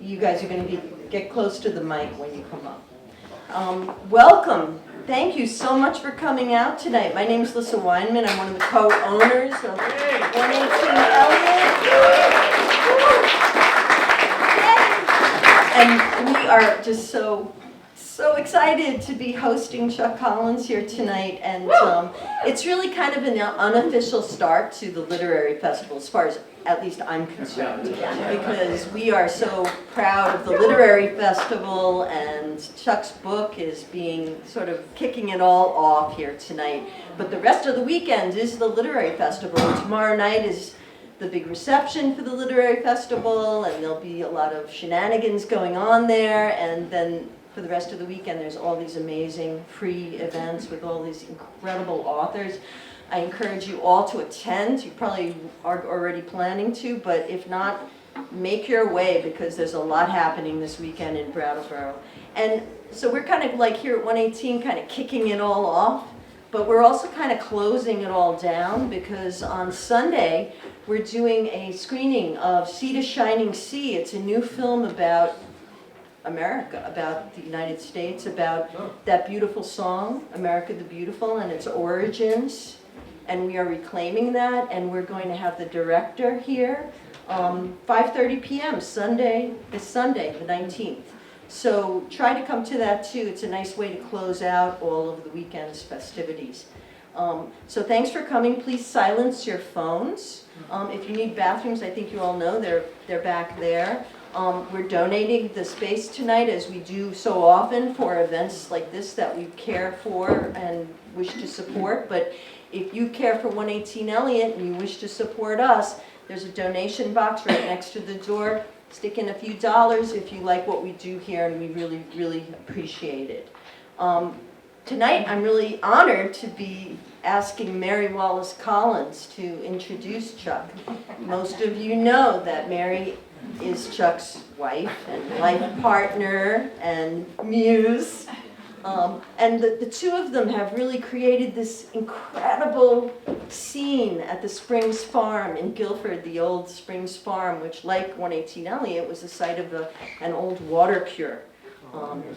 you guys are going to get close to the mic when you come up. Welcome. Thank you so much for coming out tonight. My name is Lissa Weinman. I'm one of the co-owners of 118 Elliott. And we are just so excited to be hosting Chuck Collins here tonight. And it's really kind of an unofficial start to the literary festival, as far as at least I'm concerned, because we are so proud of the literary festival, and Chuck's book is being sort of kicking it all off here tonight. But the rest of the weekend is the literary festival. Tomorrow night is the big reception for the literary festival, and there'll be a lot of shenanigans going on there, and then for the rest of the weekend there's all these amazing free events with all these incredible authors. I encourage you all to attend. You probably are already planning to, but if not, make your way, because there's a lot happening this weekend in Brattleboro. And so we're kind of like here at 118 kind of kicking it all off, but we're also kind of closing it all down, because on Sunday we're doing a screening of Sea to Shining Sea. It's a new film about America, about the United States, about that beautiful song, America the Beautiful, and its origins. And we are reclaiming that, and we're going to have the director here, 5:30 p.m. this Sunday, the 19th. So try to come to that too. It's a nice way to close out all of the weekend's festivities. So thanks for coming. Please silence your phones. If you need bathrooms, I think you all know they're back there. We're donating the space tonight, as we do so often for events like this that we care for and wish to support. But if you care for 118 Elliott and you wish to support us, there's a donation box right next to the door. Stick in a few dollars if you like what we do here, and we really, really appreciate it. Tonight, I'm really honored to be asking Mary Wallace Collins to introduce Chuck. Most of you know that Mary is Chuck's wife and life partner and muse. And the two of them have really created this incredible scene at the Springs Farm in Guilford, the old Springs Farm, which, like 118 Elliott, was the site of an old water cure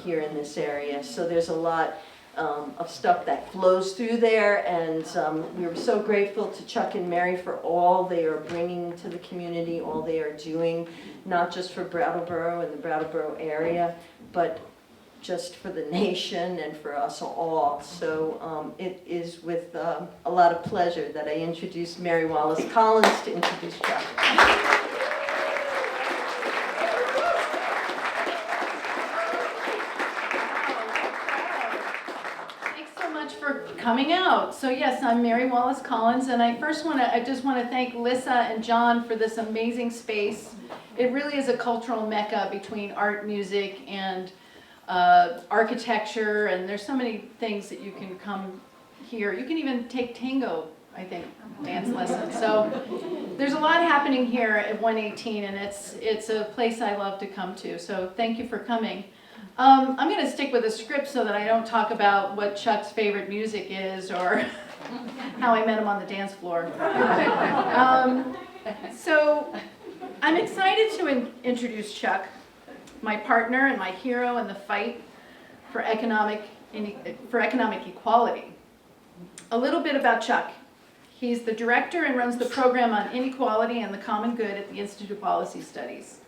here in this area. So there's a lot of stuff that flows through there, and we were so grateful to Chuck and Mary for all they are bringing to the community, all they are doing, not just for Brattleboro and the Brattleboro area, but just for the nation and for us all. So it is with a lot of pleasure that I introduce Mary Wallace Collins to introduce Chuck. Coming out. So yes, I'm Mary Wallace Collins, and I just want to thank Lissa and John for this amazing space. It really is a cultural mecca between art, music, and architecture, and there's so many things that you can come here. You can even take tango, I think, dance lessons. So there's a lot happening here at 118, and it's a place I love to come to. So thank you for coming. I'm going to stick with the script so that I don't talk about what Chuck's favorite music is or how I met him on the dance floor. So I'm excited to introduce Chuck, my partner and my hero in the fight for economic equality. A little bit about Chuck. He's the director and runs the program on inequality and the common good at the Institute of Policy Studies,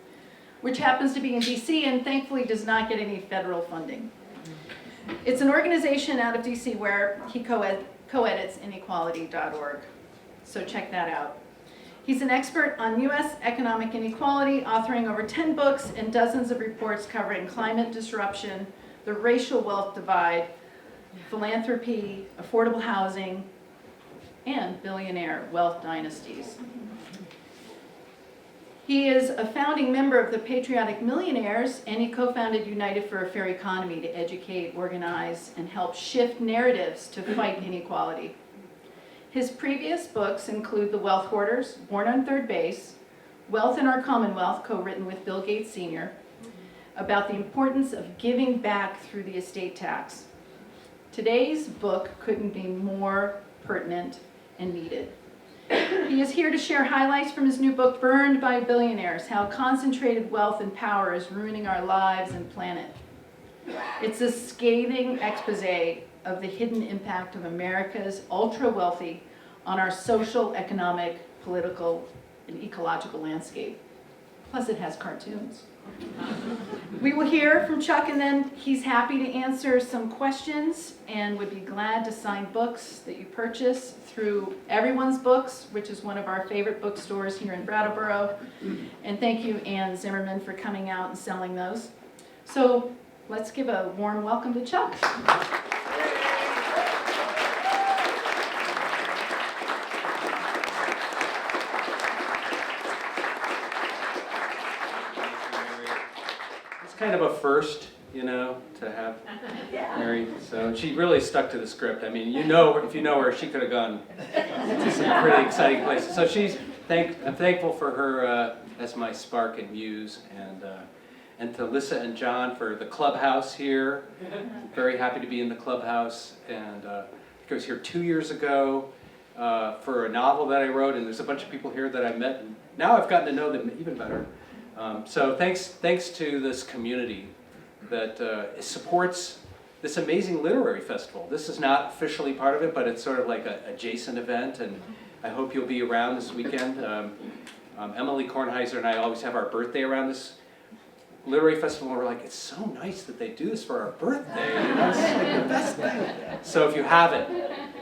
which happens to be in DC and thankfully does not get any federal funding. It's an organization out of DC where he co-edits inequality.org, so check that out. He's an expert on US economic inequality, authoring over 10 books and dozens of reports covering climate disruption, the racial wealth divide, philanthropy, affordable housing, and billionaire wealth dynasties. He is a founding member of the Patriotic Millionaires, and he co-founded United for a Fair Economy to educate, organize, and help shift narratives to fight inequality. His previous books include The Wealth Hoarders, Born on Third Base, Wealth in Our Commonwealth, co-written with Bill Gates Sr., about the importance of giving back through the estate tax. Today's book couldn't be more pertinent and needed. He is here to share highlights from his new book, Burned by Billionaires: How Concentrated Wealth and Power is Ruining Our Lives and Planet. It's a scathing expose of the hidden impact of America's ultra-wealthy on our social, economic, political, and ecological landscape. Plus it has cartoons. We will hear from Chuck, and then he's happy to answer some questions and would be glad to sign books that you purchase through Everyone's Books, which is one of our favorite bookstores here in Brattleboro. And thank you, Ann Zimmerman, for coming out and selling those. So let's give a warm welcome to Chuck. Kind of a first, you know, to have Mary. So she really stuck to the script. I mean, you know, if you know her, she could have gone to some pretty exciting places. So I'm thankful for her as my spark and muse, and to Lissa and John for the clubhouse here. Very happy to be in the clubhouse, and I think I was here 2 years ago for a novel that I wrote, and there's a bunch of people here that I met, and now I've gotten to know them even better. So thanks to this community that supports this amazing literary festival. This is not officially part of it, but it's sort of like an adjacent event, and I hope you'll be around this weekend. Emily Kornheiser and I always have our birthday around this literary festival, and we're like, it's so nice that they do this for our birthday. You know, it's like the best thing. So if you haven't,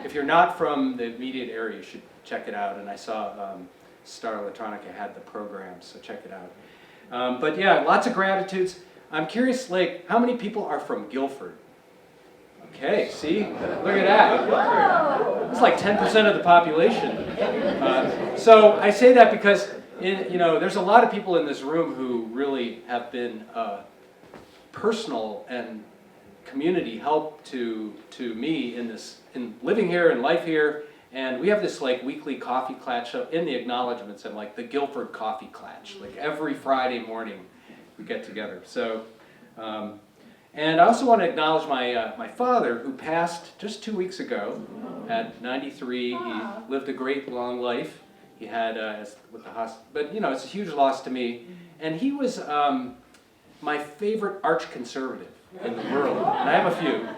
if you're not from the immediate area, you should check it out. And I saw Star Electronica had the program, so check it out. But yeah, lots of gratitudes. I'm curious, like, how many people are from Guilford? Okay, see? Look at that. It's like 10% of the population. So I say that because, you know, there's a lot of people in this room who really have been personal and community help to me in living here and life here. And we have this like weekly coffee clatch in the acknowledgments. I'm like the Guilford coffee clatch. Like every Friday morning we get together. So, and I also want to acknowledge my father, who passed just 2 weeks ago at 93. He lived a great long life. He had with the hospital, but you know, it's a huge loss to me. And he was my favorite arch conservative in the world, and I have a few.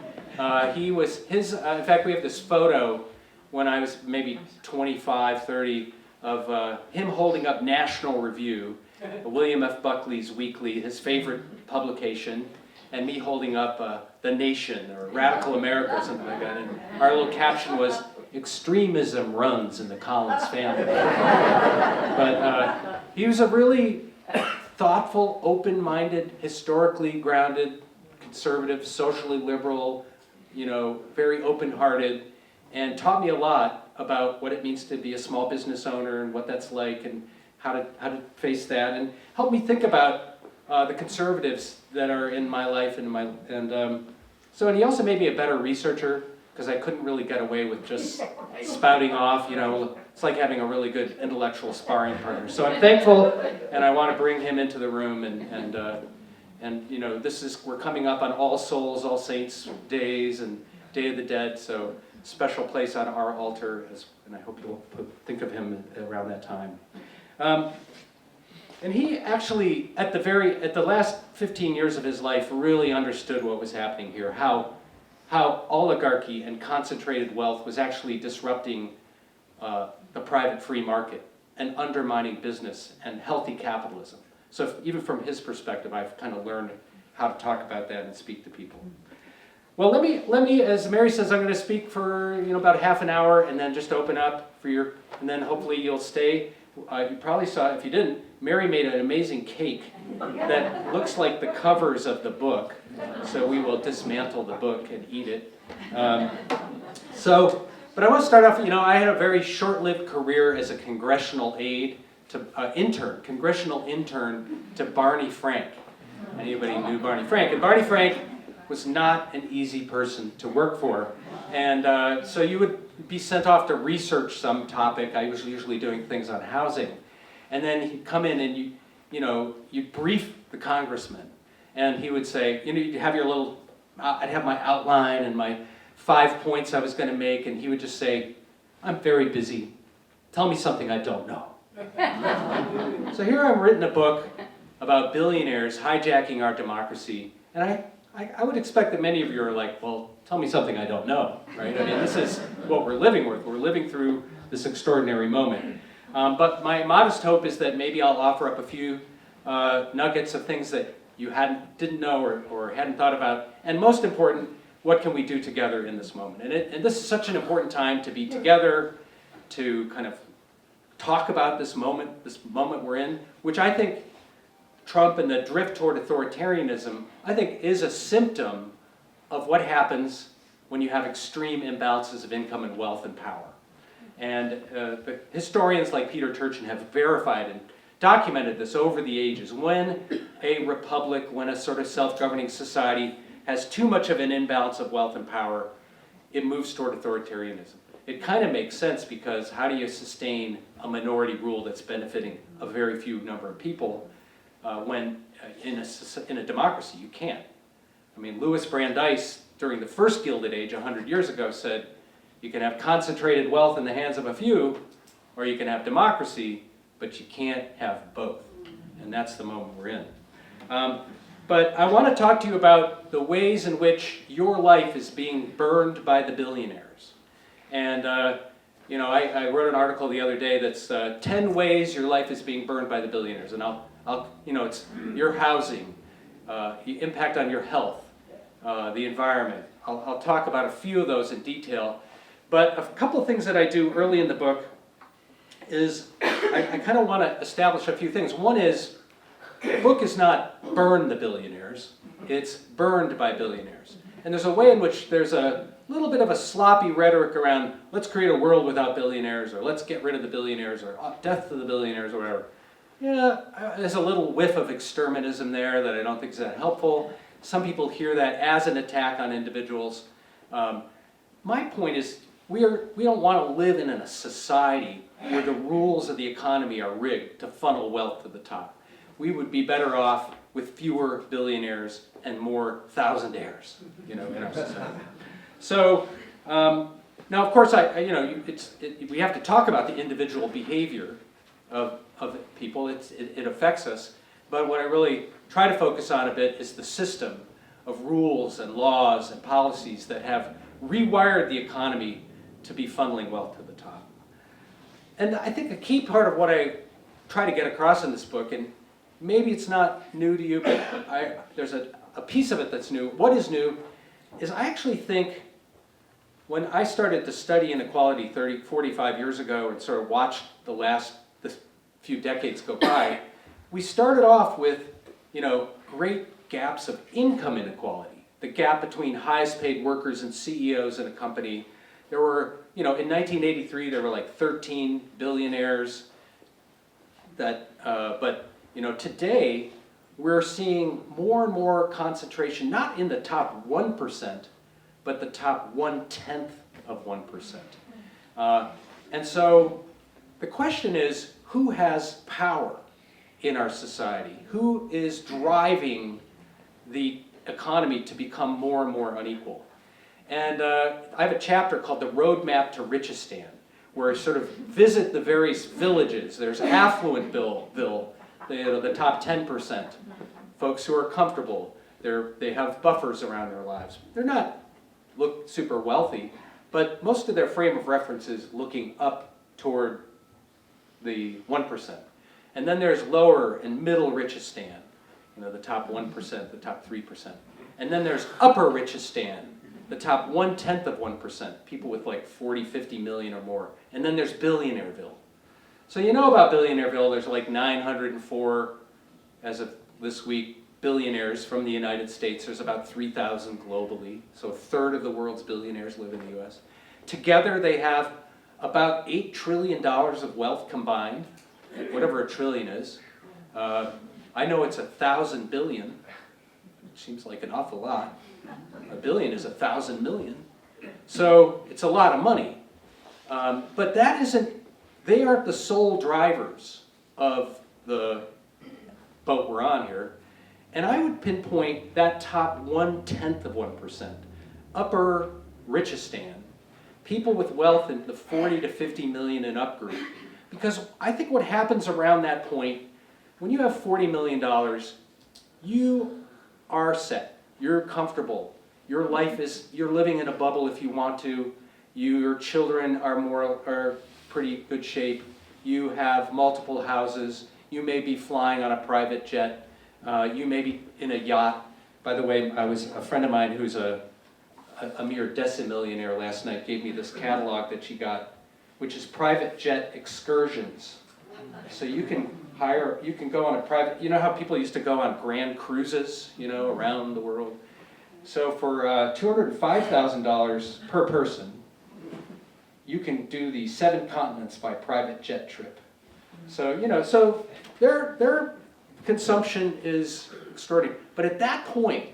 He was his. In fact, we have this photo when I was maybe 25, 30, of him holding up National Review, William F. Buckley's weekly, his favorite publication, and me holding up The Nation or Radical America or something like that. And our little caption was, "Extremism runs in the Collins family." But he was a really thoughtful, open-minded, historically grounded, conservative, socially liberal, you know, very open-hearted, and taught me a lot about what it means to be a small business owner and what that's like and how to face that, and helped me think about the conservatives that are in my life and and he also made me a better researcher, because I couldn't really get away with just spouting off, you know. It's like having a really good intellectual sparring partner. So I'm thankful, and I want to bring him into the room, and you know, we're coming up on All Souls, All Saints days and Day of the Dead, so special place on our altar, and I hope you'll think of him around that time. And he actually, at the last 15 years of his life, really understood what was happening here, how oligarchy and concentrated wealth was actually disrupting the private free market and undermining business and healthy capitalism. So even from his perspective, I've kind of learned how to talk about that and speak to people. Well, let me, as Mary says, I'm going to speak for about half an hour, and then just open up for and then hopefully you'll stay. You probably saw, if you didn't, Mary made an amazing cake that looks like the covers of the book. So we will dismantle the book and eat it. But I want to start off, I had a very short-lived career as a congressional aide congressional intern to Barney Frank. Anybody knew Barney Frank? And Barney Frank was not an easy person to work for. And so you would be sent off to research some topic. I was usually doing things on housing. And then he'd come in and you'd brief the congressman. And he would say, you'd have your little, I'd have my outline and my 5 points I was going to make, and he would just say, "I'm very busy. tell me something I don't know. So here I've written a book about billionaires hijacking our democracy, and I would expect that many of you are like, well, tell me something I don't know, right? I mean, this is what we're living with. We're living through this extraordinary moment. But my modest hope is that maybe I'll offer up a few nuggets of things that you didn't know or hadn't thought about, and most important, what can we do together in this moment? And this is such an important time to be together, to kind of talk about this moment we're in, which I think Trump and the drift toward authoritarianism, I think is a symptom of what happens when you have extreme imbalances of income and wealth and power. And the historians like Peter Turchin have verified and documented this over the ages. When a republic, when a sort of self-governing society has too much of an imbalance of wealth and power, it moves toward authoritarianism. It kind of makes sense, because how do you sustain a minority rule that's benefiting a very few number of people when in a democracy you can't? I mean, Louis Brandeis, during the first Gilded Age 100 years ago, said you can have concentrated wealth in the hands of a few, or you can have democracy, but you can't have both. And that's the moment we're in. But I want to talk to you about the ways in which your life is being burned by the billionaires. And you know, I wrote an article the other day that's 10 ways your life is being burned by the billionaires. And you know, it's your housing, the impact on your health, the environment. I'll talk about a few of those in detail. But a couple of things that I do early in the book is I kind of want to establish a few things. One is, the book is not burn the billionaires, it's burned by billionaires. And there's a way in which there's a little bit of a sloppy rhetoric around, let's create a world without billionaires, or let's get rid of the billionaires, or death to the billionaires, or whatever. Yeah, there's a little whiff of exterminism there that I don't think is that helpful. Some people hear that as an attack on individuals. My point is, we don't want to live in a society where the rules of the economy are rigged to funnel wealth to the top. We would be better off with fewer billionaires and more thousandaires, you know, in our society. So now, of course, we have to talk about the individual behavior of people. It affects us. But what I really try to focus on a bit is the system of rules and laws and policies that have rewired the economy to be funneling wealth to the top. And I think a key part of what I try to get across in this book, and maybe it's not new to you, but there's a piece of it that's new. What is new is I actually think when I started to study inequality 45 years ago and sort of watched the few decades go by, we started off with, you know, great gaps of income inequality. The gap between highest paid workers and CEOs in a company. There were, you know, in 1983 there were like 13 billionaires but, you know, today we're seeing more and more concentration, not in the top 1%, but the top 1/10 of 1%. And so the question is, who has power in our society? Who is driving the economy to become more and more unequal? And I have a chapter called The Roadmap to Richistan, where I sort of visit the various villages. There's Affluentville, the top 10%, folks who are comfortable. They have buffers around their lives. They're not super wealthy, but most of their frame of reference is looking up toward the 1%. And then there's lower and middle Richistan, you know, the top 1%, the top 3%. And then there's upper Richistan, the top 1/10 of 1%, people with like 40, 50 million or more. And then there's Billionaireville. So you know about Billionaireville, there's like 904, as of this week, billionaires from the United States. There's about 3,000 globally, so a third of the world's billionaires live in the US. Together they have about $8 trillion of wealth combined, whatever a trillion is. I know it's 1,000 billion, which seems like an awful lot. A billion is 1,000 million. So it's a lot of money. But they aren't the sole drivers of the boat we're on here. And I would pinpoint that top 1/10 of 1%, upper Richistan, people with wealth in the 40 to 50 million and up group. Because I think what happens around that point, when you have $40 million, you are set. You're comfortable. Your life is, you're living in a bubble if you want to. Your children are pretty good shape. You have multiple houses. You may be flying on a private jet. You may be in a yacht. By the way, a friend of mine who's a mere decimillionaire last night gave me this catalog that she got, which is private jet excursions. So you can go on a private, you know how people used to go on grand cruises, around the world? So for $205,000 per person, you can do the 7 continents by private jet trip. So, so their consumption is extraordinary. But at that point,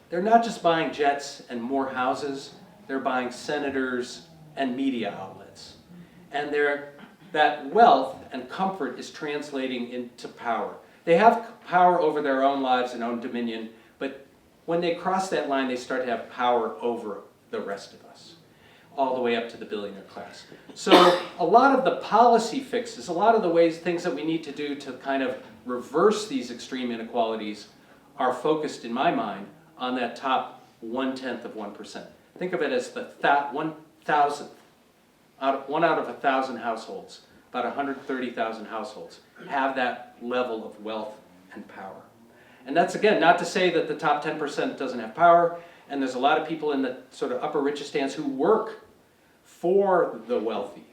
they're not just buying jets and more houses, they're buying senators and media outlets. And that wealth and comfort is translating into power. They have power over their own lives and own dominion, but when they cross that line, they start to have power over the rest of us, all the way up to the billionaire class. So a lot of the policy fixes, a lot of the things that we need to do to kind of reverse these extreme inequalities are focused, in my mind, on that top 1/10 of 1%. Think of it as the 1,000th, one out of 1,000 households, about 130,000 households, have that level of wealth and power. And that's, again, not to say that the top 10% doesn't have power, and there's a lot of people in the sort of upper Richestans who work for the wealthy,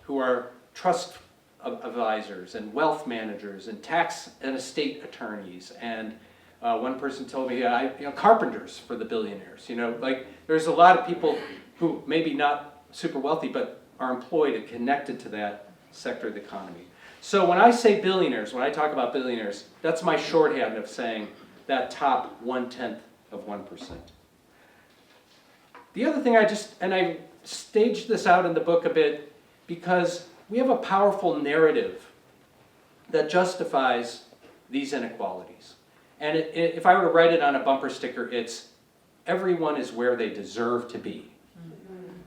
who are trust advisors and wealth managers and tax and estate attorneys, and one person told me, carpenters for the billionaires. Like there's a lot of people who maybe not super wealthy, but are employed and connected to that sector of the economy. So when I say billionaires, when I talk about billionaires, that's my shorthand of saying that top 1/10 of 1%. The other thing I staged this out in the book a bit because we have a powerful narrative that justifies these inequalities. And if I were to write it on a bumper sticker, it's everyone is where they deserve to be.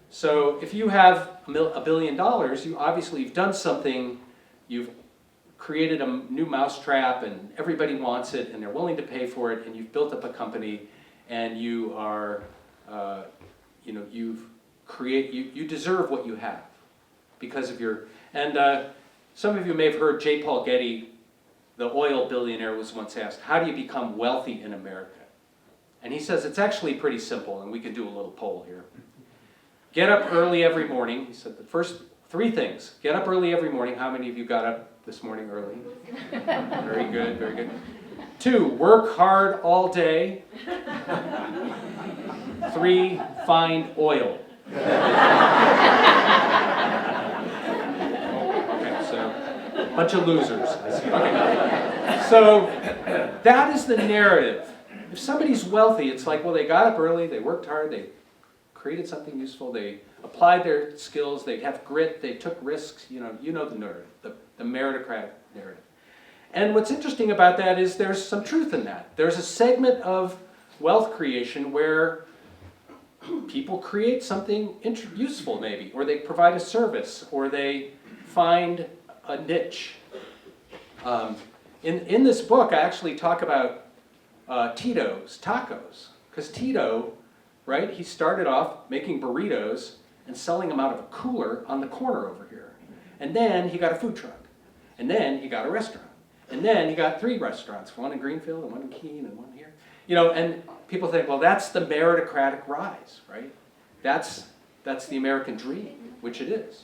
So if you have $1 billion, you've done something, you've created a new mousetrap and everybody wants it and they're willing to pay for it, and you've built up a company and you are, you deserve what you have because of your, and some of you may have heard J. Paul Getty, the oil billionaire, was once asked, how do you become wealthy in America? And he says it's actually pretty simple, and we could do a little poll here. Get up early every morning. He said the first 3 things. Get up early every morning. How many of you got up this morning early? Very good, very good. 2, work hard all day. 3, find oil. Okay, so bunch of losers. Okay. So that is the narrative. If somebody's wealthy, it's like, well, they got up early, they worked hard, they created something useful, they applied their skills, they have grit, they took risks, the narrative, the meritocratic narrative. And what's interesting about that is there's some truth in that. There's a segment of wealth creation where people create something useful maybe, or they provide a service, or they find a niche. In this book, I actually talk about Tito's tacos, because Tito, right, he started off making burritos and selling them out of a cooler on the corner over here. And then he got a food truck. And then he got a restaurant. And then he got 3 restaurants, one in Greenfield and one in Keene and one here. And people think, well, that's the meritocratic rise, right? That's the American dream, which it is.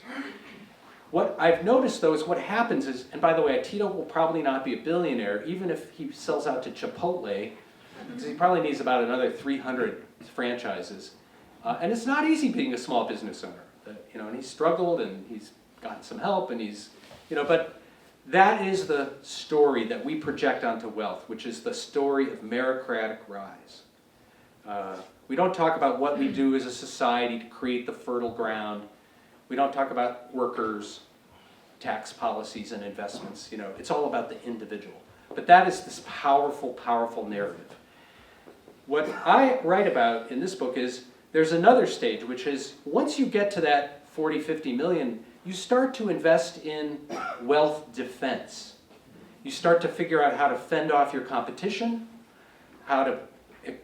What I've noticed, though, is what happens is, and by the way, Tito will probably not be a billionaire, even if he sells out to Chipotle, because he probably needs about another 300 franchises. And it's not easy being a small business owner. And he's struggled, and he's gotten some help, and he's, but that is the story that we project onto wealth, which is the story of meritocratic rise. We don't talk about what we do as a society to create the fertile ground. We don't talk about workers, tax policies, and investments. It's all about the individual. But that is this powerful, powerful narrative. What I write about in this book is there's another stage, which is once you get to that 40, 50 million, you start to invest in wealth defense. You start to figure out how to fend off your competition, how to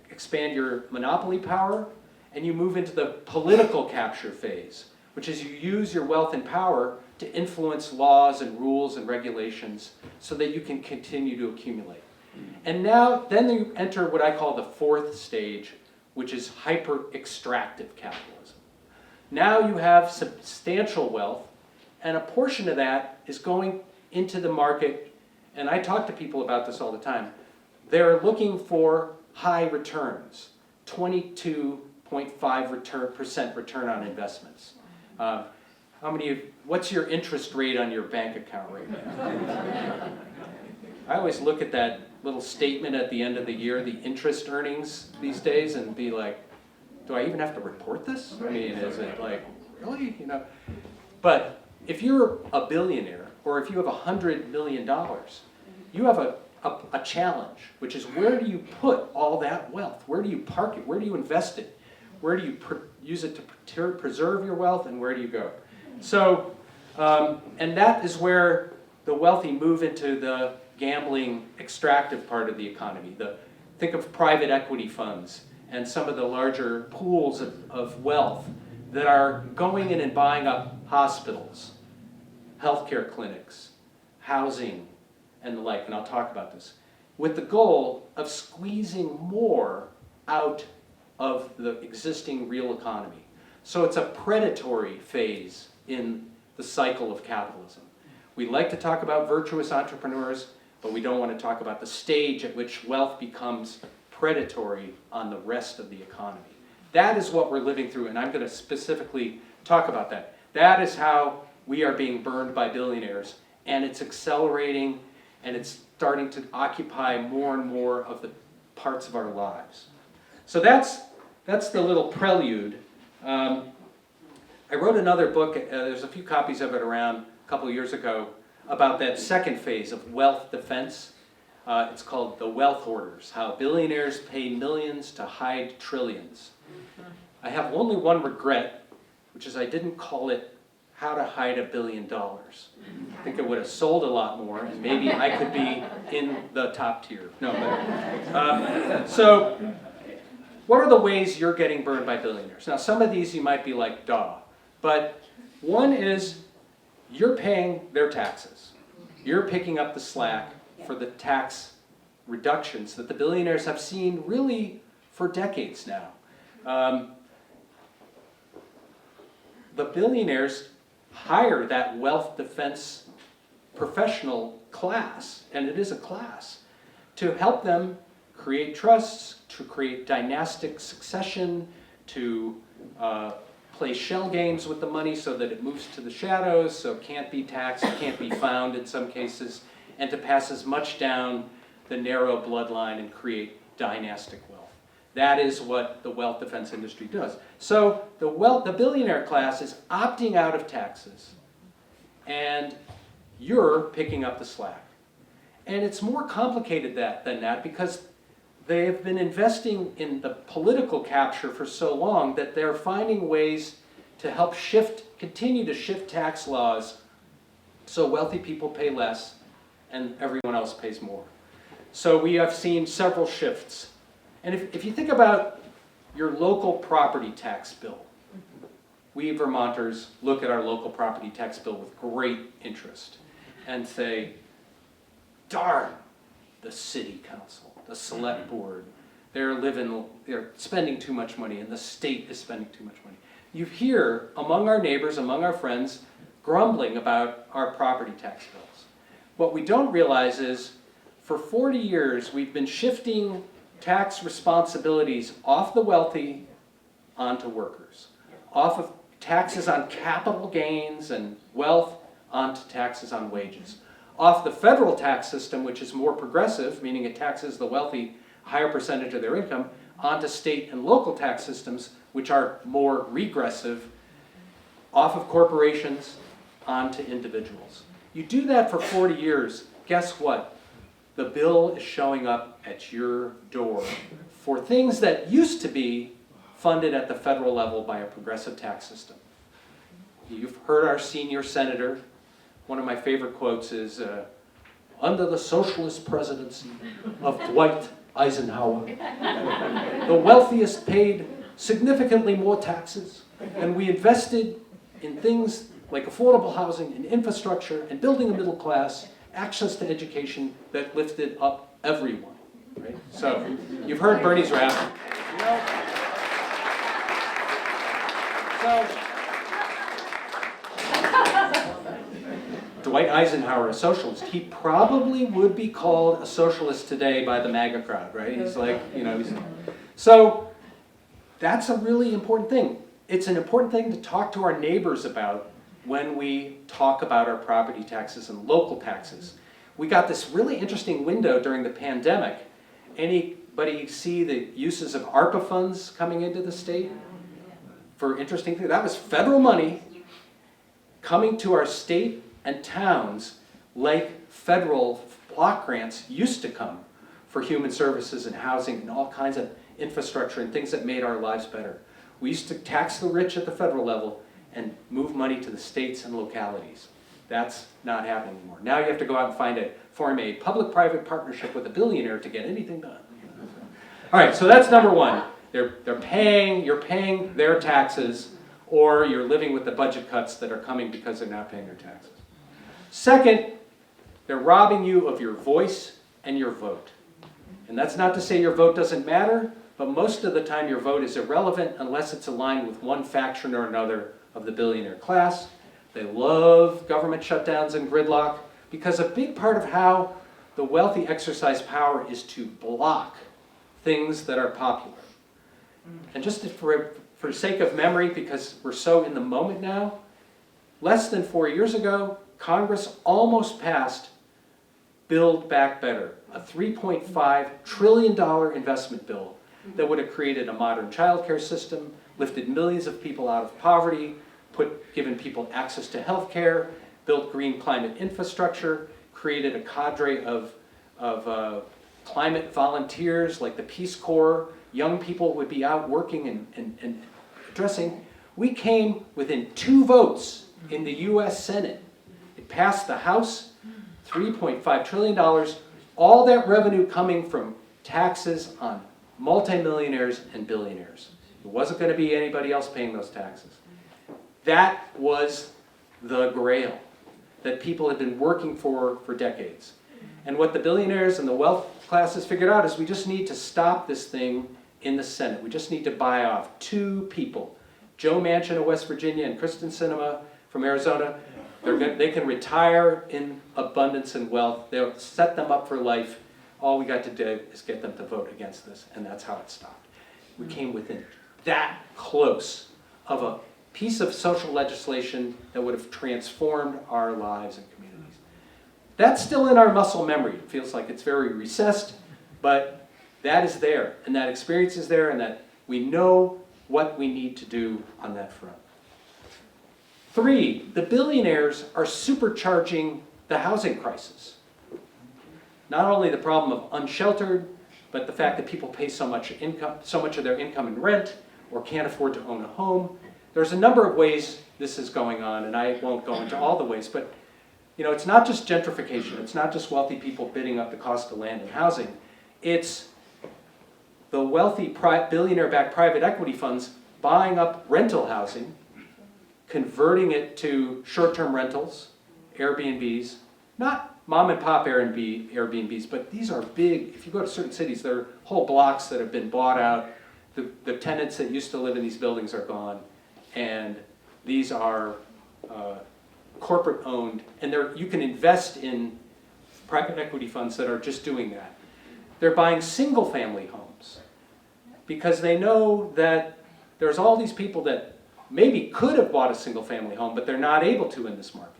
expand your monopoly power, and you move into the political capture phase, which is you use your wealth and power to influence laws and rules and regulations so that you can continue to accumulate. And then you enter what I call the fourth stage, which is hyper-extractive capitalism. Now you have substantial wealth, and a portion of that is going into the market, and I talk to people about this all the time. They're looking for high returns, 22.5% return on investments. What's your interest rate on your bank account right now? I always look at that little statement at the end of the year, the interest earnings these days, and be like, do I even have to report this? I mean, is it like, really? You know? But if you're a billionaire, or if you have $100 million, you have a challenge, which is where do you put all that wealth? Where do you park it? Where do you invest it? Where do you use it to preserve your wealth, and where do you go? So, and that is where the wealthy move into the gambling extractive part of the economy. Think of private equity funds and some of the larger pools of wealth that are going in and buying up hospitals, healthcare clinics, housing, and the like, and I'll talk about this, with the goal of squeezing more out of the existing real economy. So it's a predatory phase in the cycle of capitalism. We like to talk about virtuous entrepreneurs, but we don't want to talk about the stage at which wealth becomes predatory on the rest of the economy. That is what we're living through, and I'm going to specifically talk about that. That is how we are being burned by billionaires, and it's accelerating, and it's starting to occupy more and more of the parts of our lives. So that's the little prelude. I wrote another book, there's a few copies of it around a couple of years ago, about that second phase of wealth defense. It's called The Wealth Hoarders, How Billionaires Pay Millions to Hide Trillions. I have only one regret, which is I didn't call it How to Hide $1 Billion. I think it would have sold a lot more, and maybe I could be in the top tier. So what are the ways you're getting burned by billionaires? Now, some of these you might be like, duh. But one is you're paying their taxes. You're picking up the slack for the tax reductions that the billionaires have seen really for decades now. The billionaires hire that wealth defense professional class, and it is a class, to help them create trusts, to create dynastic succession, to play shell games with the money so that it moves to the shadows, so it can't be taxed, it can't be found in some cases, and to pass as much down the narrow bloodline and create dynastic wealth. That is what the wealth defense industry does. So the billionaire class is opting out of taxes, and you're picking up the slack. And it's more complicated than that because they have been investing in the political capture for so long that they're finding ways to help continue to shift tax laws so wealthy people pay less and everyone else pays more. So we have seen several shifts. And if you think about your local property tax bill, we Vermonters look at our local property tax bill with great interest and say, darn, the city council, the select board, they're spending too much money, and the state is spending too much money. You hear among our neighbors, among our friends, grumbling about our property tax bills. What we don't realize is, for 40 years, we've been shifting tax responsibilities off the wealthy onto workers, off of taxes on capital gains and wealth onto taxes on wages, off the federal tax system, which is more progressive, meaning it taxes the wealthy a higher percentage of their income, onto state and local tax systems, which are more regressive, off of corporations onto individuals. You do that for 40 years, guess what? The bill is showing up at your door for things that used to be funded at the federal level by a progressive tax system. You've heard our senior senator. One of my favorite quotes is, under the socialist presidency of Dwight Eisenhower, the wealthiest paid significantly more taxes, and we invested in things like affordable housing and infrastructure and building a middle class, access to education that lifted up everyone. Right? So you've heard Bernie's rap. So Dwight Eisenhower, a socialist, he probably would be called a socialist today by the MAGA crowd, right? He's like, so that's a really important thing. It's an important thing to talk to our neighbors about when we talk about our property taxes and local taxes. We got this really interesting window during the pandemic. Anybody see the uses of ARPA funds coming into the state? For interesting things, that was federal money coming to our state and towns like federal block grants used to come for human services and housing and all kinds of infrastructure and things that made our lives better. We used to tax the rich at the federal level and move money to the states and localities. That's not happening anymore. Now you have to go out and form a public-private partnership with a billionaire to get anything done. All right, so that's number one. You're paying their taxes, or you're living with the budget cuts that are coming because they're not paying their taxes. Second, they're robbing you of your voice and your vote. And that's not to say your vote doesn't matter, but most of the time your vote is irrelevant unless it's aligned with one faction or another of the billionaire class. They love government shutdowns and gridlock because a big part of how the wealthy exercise power is to block things that are popular. And just for sake of memory, because we're so in the moment now, less than 4 years ago, Congress almost passed Build Back Better, a $3.5 trillion investment bill that would have created a modern child care system, lifted millions of people out of poverty, given people access to health care, built green climate infrastructure, created a cadre of climate volunteers like the Peace Corps. Young people would be out working and addressing. We came within 2 votes in the US Senate. It passed the House, $3.5 trillion, all that revenue coming from taxes on multimillionaires and billionaires. It wasn't going to be anybody else paying those taxes. That was the grail that people had been working for decades. And what the billionaires and the wealth classes figured out is we just need to stop this thing in the Senate. We just need to buy off 2 people, Joe Manchin of West Virginia and Kristen Sinema from Arizona. They can retire in abundance and wealth. They'll set them up for life. All we got to do is get them to vote against this, and that's how it stopped. We came within that close of a piece of social legislation that would have transformed our lives and communities. That's still in our muscle memory. It feels like it's very recessed, but that is there, and that experience is there, and that we know what we need to do on that front. 3, the billionaires are supercharging the housing crisis. Not only the problem of unsheltered, but the fact that people pay so much of their income in rent or can't afford to own a home. There's a number of ways this is going on, and I won't go into all the ways, but it's not just gentrification. It's not just wealthy people bidding up the cost of land and housing. It's the wealthy billionaire-backed private equity funds buying up rental housing, converting it to short-term rentals, Airbnbs, not mom-and-pop Airbnbs, but these are big. If you go to certain cities, there are whole blocks that have been bought out. The tenants that used to live in these buildings are gone, and these are corporate-owned, and you can invest in private equity funds that are just doing that. They're buying single-family homes because they know that there's all these people that maybe could have bought a single-family home, but they're not able to in this market.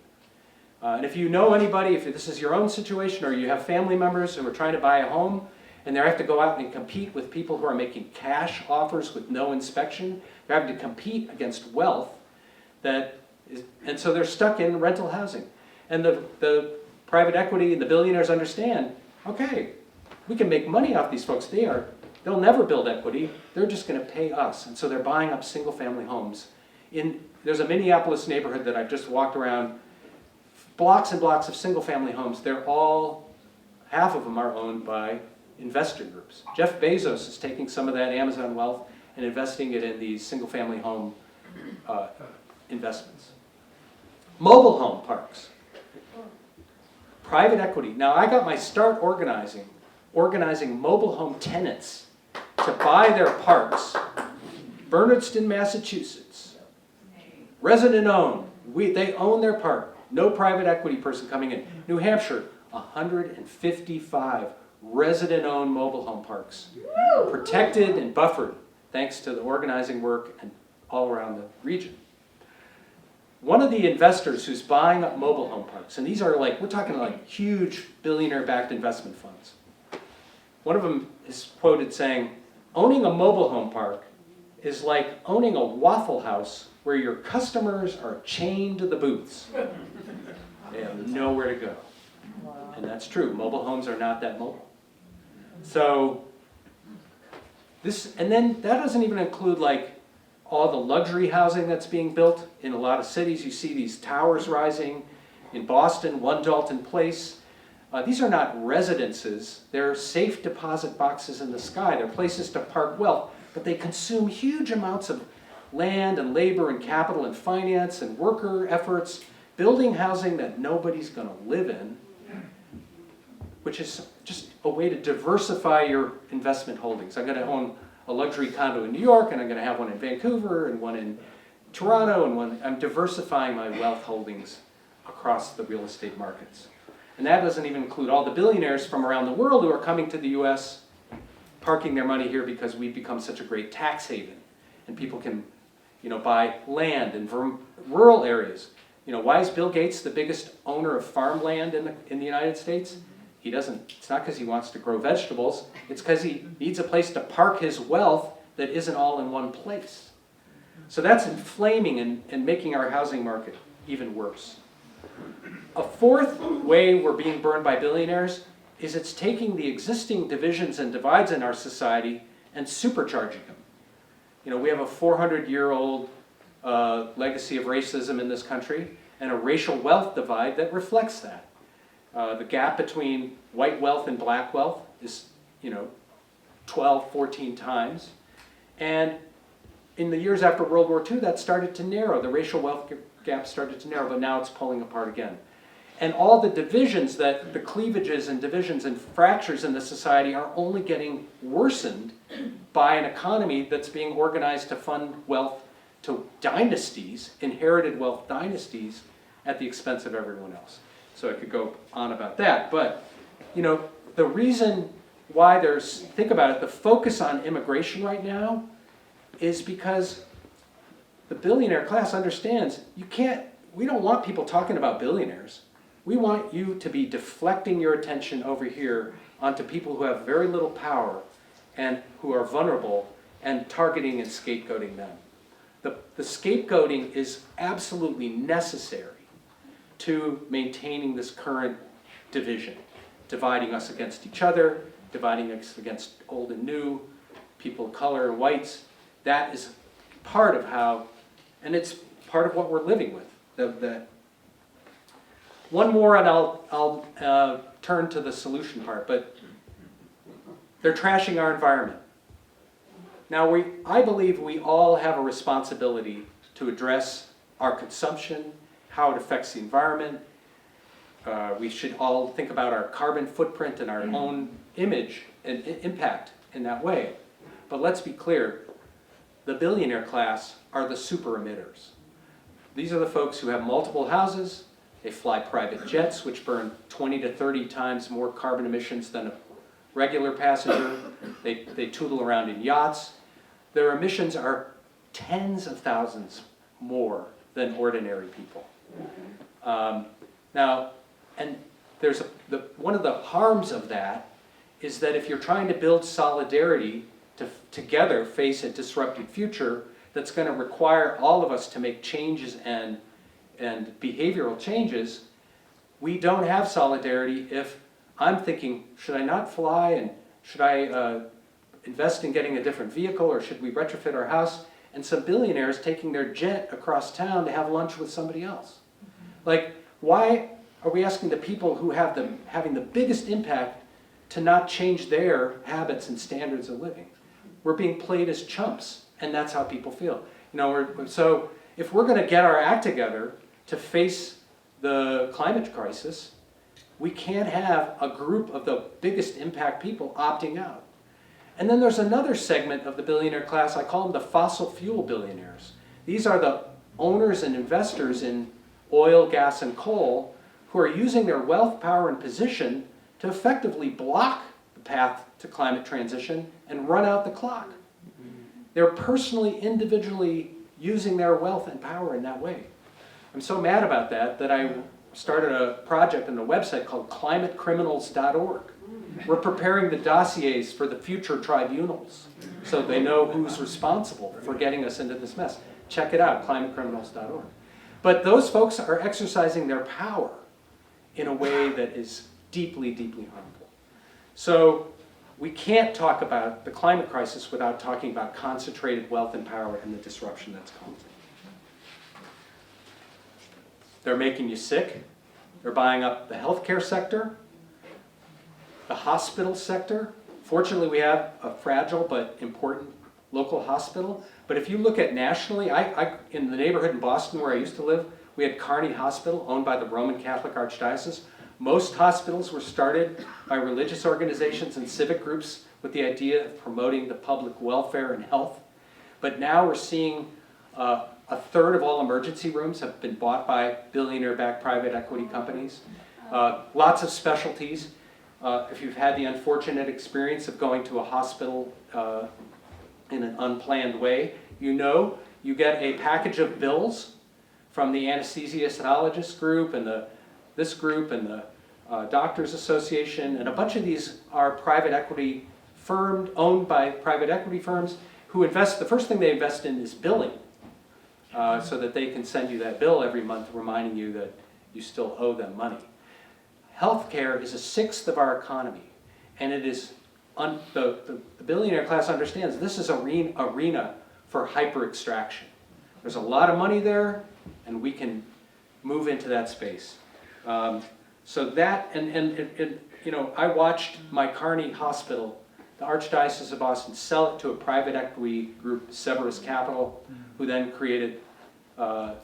And if you know anybody, if this is your own situation, or you have family members who are trying to buy a home, and they have to go out and compete with people who are making cash offers with no inspection, they're having to compete against wealth, and so they're stuck in rental housing. And the private equity and the billionaires understand, okay, we can make money off these folks. They are they'll never build equity. They're just going to pay us. And so they're buying up single-family homes. There's a Minneapolis neighborhood that I've just walked around, blocks and blocks of single-family homes. They're all, half of them are owned by investor groups. Jeff Bezos is taking some of that Amazon wealth and investing it in these single-family home investments. Mobile home parks. Private equity. Now, I got my start organizing mobile home tenants to buy their parks. Bernardston, Massachusetts. Resident owned. They own their park. No private equity person coming in. New Hampshire, 155 resident-owned mobile home parks. Protected and buffered, thanks to the organizing work and all around the region. One of the investors who's buying up mobile home parks, and these are like, we're talking like huge billionaire-backed investment funds. One of them is quoted saying, owning a mobile home park is like owning a Waffle House where your customers are chained to the booths. They have nowhere to go. And that's true. Mobile homes are not that mobile. So and then that doesn't even include like all the luxury housing that's being built. In a lot of cities, you see these towers rising. In Boston, One Dalton Place. These are not residences. They're safe deposit boxes in the sky. They're places to park wealth, but they consume huge amounts of land and labor and capital and finance and worker efforts, building housing that nobody's going to live in, which is just a way to diversify your investment holdings. I'm going to own a luxury condo in New York, and I'm going to have one in Vancouver, and one in Toronto, and I'm diversifying my wealth holdings across the real estate markets. And that doesn't even include all the billionaires from around the world who are coming to the US, parking their money here because we've become such a great tax haven. And people can, buy land in rural areas. Why is Bill Gates the biggest owner of farmland in the United States? It's not because he wants to grow vegetables, it's because he needs a place to park his wealth that isn't all in one place. So that's inflaming and making our housing market even worse. A fourth way we're being burned by billionaires is it's taking the existing divisions and divides in our society and supercharging them. We have a 400-year-old legacy of racism in this country and a racial wealth divide that reflects that. The gap between white wealth and black wealth is, 12, 14 times. And in the years after World War II, that started to narrow. The racial wealth gap started to narrow, but now it's pulling apart again. And all the divisions, the cleavages and divisions and fractures in the society are only getting worsened by an economy that's being organized to fund wealth to dynasties, inherited wealth dynasties, at the expense of everyone else. So I could go on about that, but the reason why think about it, the focus on immigration right now is because the billionaire class understands we don't want people talking about billionaires. We want you to be deflecting your attention over here onto people who have very little power and who are vulnerable and targeting and scapegoating them. The scapegoating is absolutely necessary to maintaining this current division, dividing us against each other, dividing us against old and new, people of color and whites. That is part of how, and it's part of what we're living with. One more and I'll turn to the solution part, but they're trashing our environment. Now I believe we all have a responsibility to address our consumption, how it affects the environment. We should all think about our carbon footprint and our own image and impact in that way. But let's be clear, the billionaire class are the super emitters. These are the folks who have multiple houses, they fly private jets, which burn 20 to 30 times more carbon emissions than a regular passenger. They tootle around in yachts. Their emissions are tens of thousands more than ordinary people. Now, and there's one of the harms of that is that if you're trying to build solidarity to together face a disrupted future that's going to require all of us to make changes and behavioral changes, we don't have solidarity if I'm thinking, should I not fly and should I invest in getting a different vehicle, or should we retrofit our house? And some billionaires taking their jet across town to have lunch with somebody else. Like, why are we asking the people who have having the biggest impact to not change their habits and standards of living? We're being played as chumps, and that's how people feel. You know, so if we're going to get our act together to face the climate crisis, we can't have a group of the biggest impact people opting out. And then there's another segment of the billionaire class, I call them the fossil fuel billionaires. These are the owners and investors in oil, gas, and coal who are using their wealth, power, and position to effectively block the path to climate transition and run out the clock. They're personally, individually using their wealth and power in that way. I'm so mad about that I started a project on a website called climatecriminals.org. We're preparing the dossiers for the future tribunals so they know who's responsible for getting us into this mess. Check it out, climatecriminals.org. But those folks are exercising their power in a way that is deeply, deeply harmful. So we can't talk about the climate crisis without talking about concentrated wealth and power and the disruption that's causing. They're making you sick. They're buying up the healthcare sector, the hospital sector. Fortunately, we have a fragile but important local hospital. But if you look at nationally, in the neighborhood in Boston where I used to live, we had Kearney Hospital, owned by the Roman Catholic Archdiocese. Most hospitals were started by religious organizations and civic groups with the idea of promoting the public welfare and health. But now we're seeing a third of all emergency rooms have been bought by billionaire-backed private equity companies. Lots of specialties. If you've had the unfortunate experience of going to a hospital in an unplanned way, you know you get a package of bills from the anesthesiologist group and this group and the Doctors Association, and a bunch of these are private equity firms, owned by private equity firms who invest, the first thing they invest in is billing, so that they can send you that bill every month reminding you that you still owe them money. Healthcare is a sixth of our economy, and it is, the billionaire class understands this is an arena for hyper-extraction. There's a lot of money there, and we can move into that space. So that, and you know, I watched my Kearney Hospital, the Archdiocese of Boston, sell it to a private equity group, Severus Capital, who then created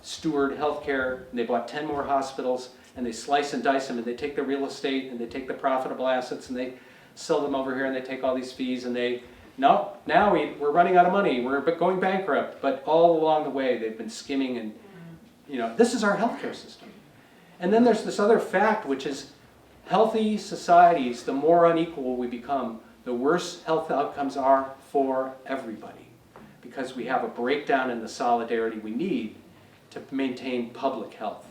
Steward Healthcare, and they bought 10 more hospitals, and they slice and dice them, and they take the real estate, and they take the profitable assets, and they sell them over here, and they take all these fees, and now we're running out of money, we're going bankrupt, but all along the way they've been skimming, and you know, this is our healthcare system. And then there's this other fact, which is healthy societies, the more unequal we become, the worse health outcomes are for everybody, because we have a breakdown in the solidarity we need to maintain public health.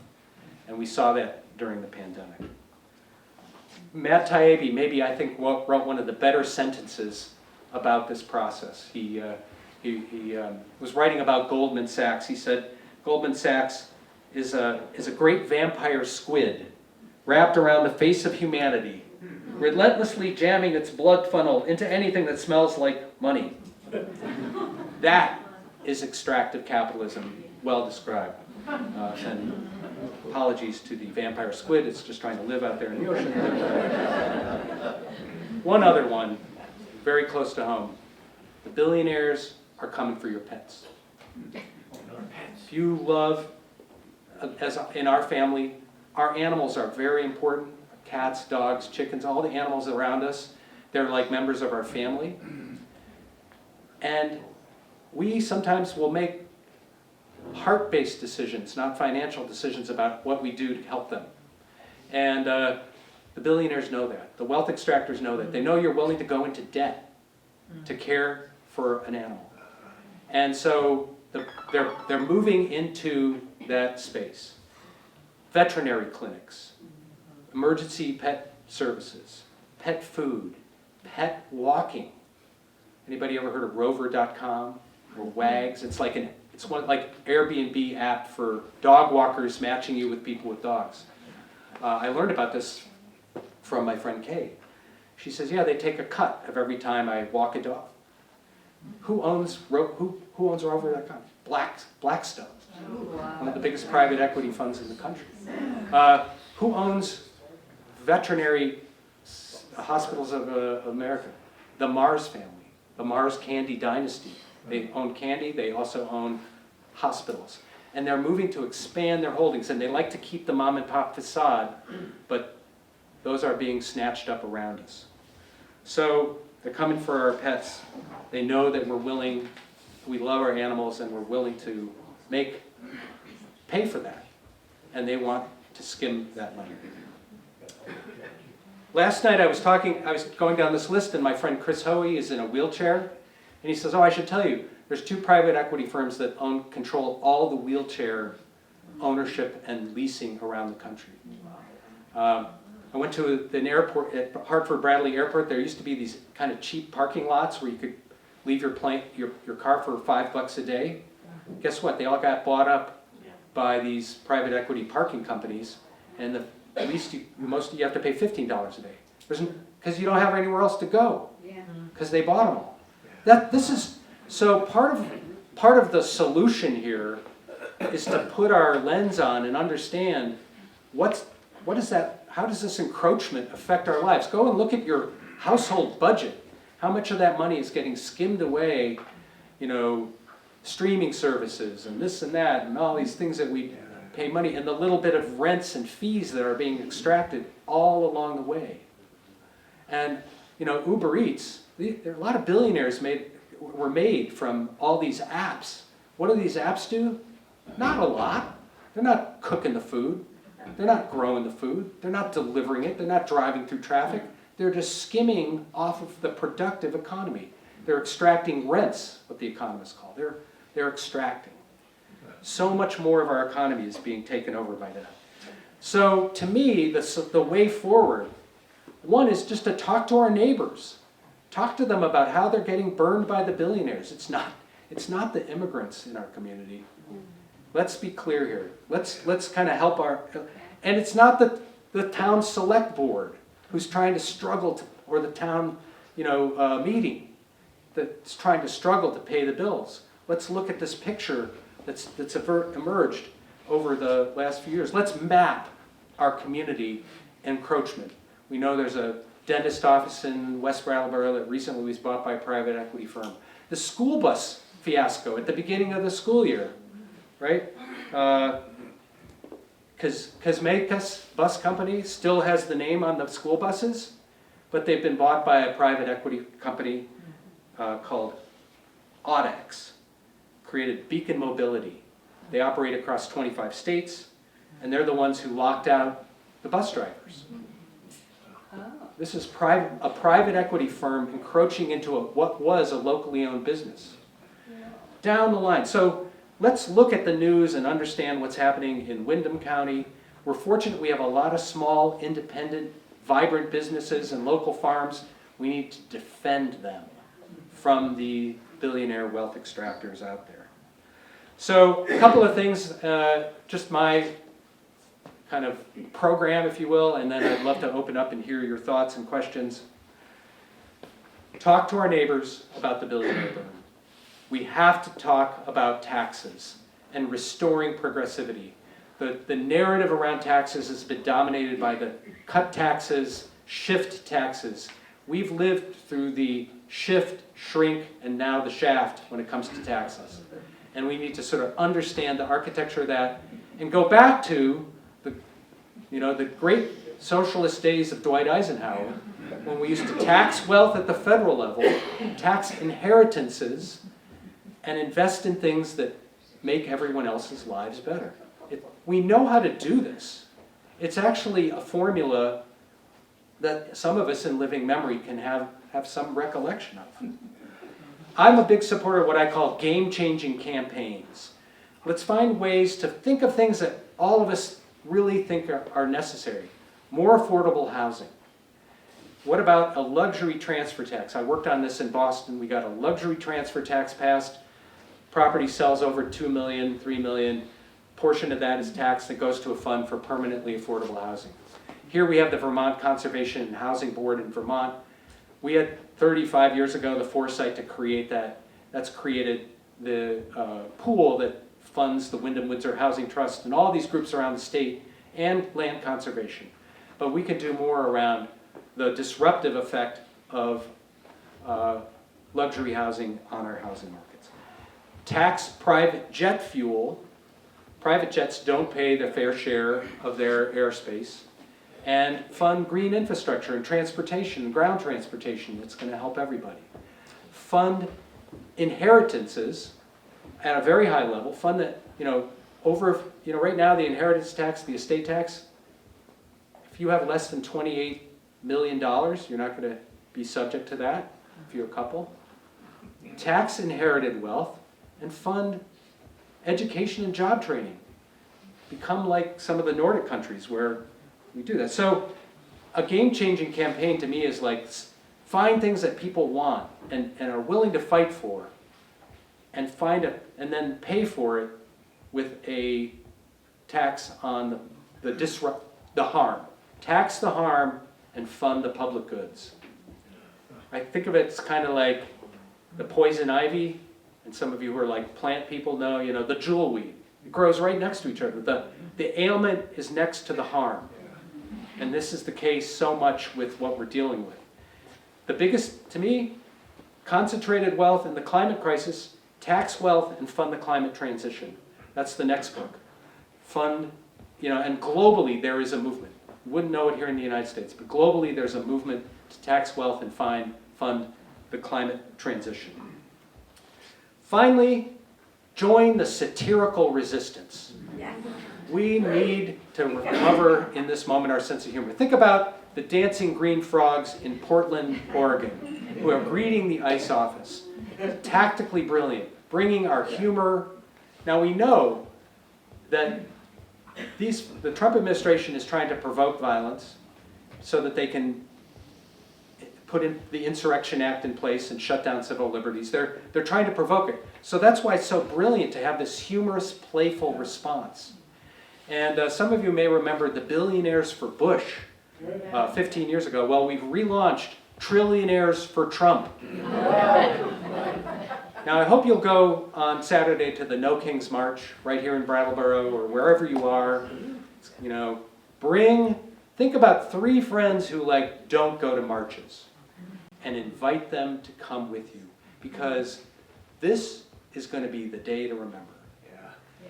And we saw that during the pandemic. Matt Taibbi, maybe I think wrote one of the better sentences about this process. He was writing about Goldman Sachs. He said, Goldman Sachs is a great vampire squid wrapped around the face of humanity, relentlessly jamming its blood funnel into anything that smells like money. That is extractive capitalism, well described. And apologies to the vampire squid, it's just trying to live out there in the ocean. One other one, very close to home. The billionaires are coming for your pets. If you love, as in our family, our animals are very important. Cats, dogs, chickens, all the animals around us, they're like members of our family. And we sometimes will make heart-based decisions, not financial decisions, about what we do to help them. And the billionaires know that. The wealth extractors know that. They know you're willing to go into debt to care for an animal. And so they're moving into that space. Veterinary clinics, emergency pet services, pet food, pet walking. Anybody ever heard of rover.com or WAGs? It's one like Airbnb app for dog walkers matching you with people with dogs. I learned about this from my friend Kay. She says, yeah, they take a cut of every time I walk a dog. Who owns Rover.com? Blackstone, one of the biggest private equity funds in the country. Who owns veterinary hospitals of America? The Mars family, the Mars Candy dynasty. They own candy, they also own hospitals. And they're moving to expand their holdings, and they like to keep the mom and pop facade, but those are being snatched up around us. So they're coming for our pets. They know that we love our animals, and we're willing to pay for that. And they want to skim that money. Last night I was going down this list, and my friend Chris Hoey is in a wheelchair, and he says, oh, I should tell you, there's 2 private equity firms that control all the wheelchair ownership and leasing around the country. I went to an airport at Hartford Bradley Airport. There used to be these kind of cheap parking lots where you could leave your car for $5 a day. Guess what? They all got bought up by these private equity parking companies, and at least you have to pay $15 a day. Because you don't have anywhere else to go. Because they bought them all. So part of the solution here is to put our lens on and understand how does this encroachment affect our lives? Go and look at your household budget. How much of that money is getting skimmed away, streaming services and this and that and all these things that we pay money, and the little bit of rents and fees that are being extracted all along the way. And Uber Eats, there are a lot of billionaires were made from all these apps. What do these apps do? Not a lot. They're not cooking the food. They're not growing the food. They're not delivering it. They're not driving through traffic. They're just skimming off of the productive economy. They're extracting rents, what the economists call. They're extracting. So much more of our economy is being taken over by that. So to me, the way forward, one is just to talk to our neighbors. Talk to them about how they're getting burned by the billionaires. It's not the immigrants in our community. Let's be clear here. Let's kind of help and it's not the town select board who's trying to struggle or the town, meeting that's trying to struggle to pay the bills. Let's look at this picture that's emerged over the last few years. Let's map our community encroachment. We know there's a dentist office in West Brattleboro that recently was bought by a private equity firm. The school bus fiasco at the beginning of the school year, right? Kirkus bus company still has the name on the school buses, but they've been bought by a private equity company called Audax, created Beacon Mobility. They operate across 25 states, and they're the ones who locked out the bus drivers. This is a private equity firm encroaching into what was a locally owned business. Down the line. So let's look at the news and understand what's happening in Windham County. We're fortunate we have a lot of small, independent, vibrant businesses and local farms. We need to defend them from the billionaire wealth extractors out there. So a couple of things, just my kind of program, if you will, and then I'd love to open up and hear your thoughts and questions. Talk to our neighbors about the billionaire boom. We have to talk about taxes and restoring progressivity. The narrative around taxes has been dominated by the cut taxes, shift taxes. We've lived through the shift, shrink, and now the shaft when it comes to taxes. And we need to sort of understand the architecture of that and go back to the great socialist days of Dwight Eisenhower, when we used to tax wealth at the federal level, tax inheritances, and invest in things that make everyone else's lives better. We know how to do this. It's actually a formula that some of us in living memory can have some recollection of. I'm a big supporter of what I call game-changing campaigns. Let's find ways to think of things that all of us really think are necessary. More affordable housing. What about a luxury transfer tax? I worked on this in Boston. We got a luxury transfer tax passed. Property sells over $2 million, $3 million. Portion of that is tax that goes to a fund for permanently affordable housing. Here we have the Vermont Conservation and Housing Board in Vermont. We had 35 years ago the foresight to create that. that's created the pool that funds the Wyndham Windsor Housing Trust and all these groups around the state and land conservation. But we could do more around the disruptive effect of luxury housing on our housing markets. Tax private jet fuel. Private jets don't pay their fair share of their airspace. And fund green infrastructure and transportation, ground transportation. That's going to help everybody. Fund inheritances at a very high level. Fund that, right now the inheritance tax, the estate tax, if you have less than $28 million, you're not going to be subject to that if you're a couple. Tax inherited wealth, and fund education and job training. Become like some of the Nordic countries where we do that. So a game-changing campaign to me is like find things that people want and are willing to fight for, and and then pay for it with a tax on the harm. Tax the harm and fund the public goods. I think of it as kind of like the poison ivy, and some of you who are like plant people know, the jewelweed. It grows right next to each other. The ailment is next to the harm. And this is the case so much with what we're dealing with. The biggest, to me, concentrated wealth in the climate crisis, tax wealth and fund the climate transition. That's the next book. Fund, and globally there is a movement. You wouldn't know it here in the United States, but globally there's a movement to tax wealth and fund the climate transition. Finally, join the satirical resistance. We need to recover in this moment our sense of humor. Think about the dancing green frogs in Portland, Oregon, who are greeting the ICE office. Tactically brilliant, bringing our humor. Now we know that the Trump administration is trying to provoke violence so that they can put in the Insurrection Act in place and shut down civil liberties. They're trying to provoke it. So that's why it's so brilliant to have this humorous, playful response. And some of you may remember the Billionaires for Bush 15 years ago. Well, we've relaunched Trillionaires for Trump. Now, I hope you'll go on Saturday to the No Kings March right here in Brattleboro or wherever you are. Think about 3 friends who don't go to marches and invite them to come with you, because this is going to be the day to remember.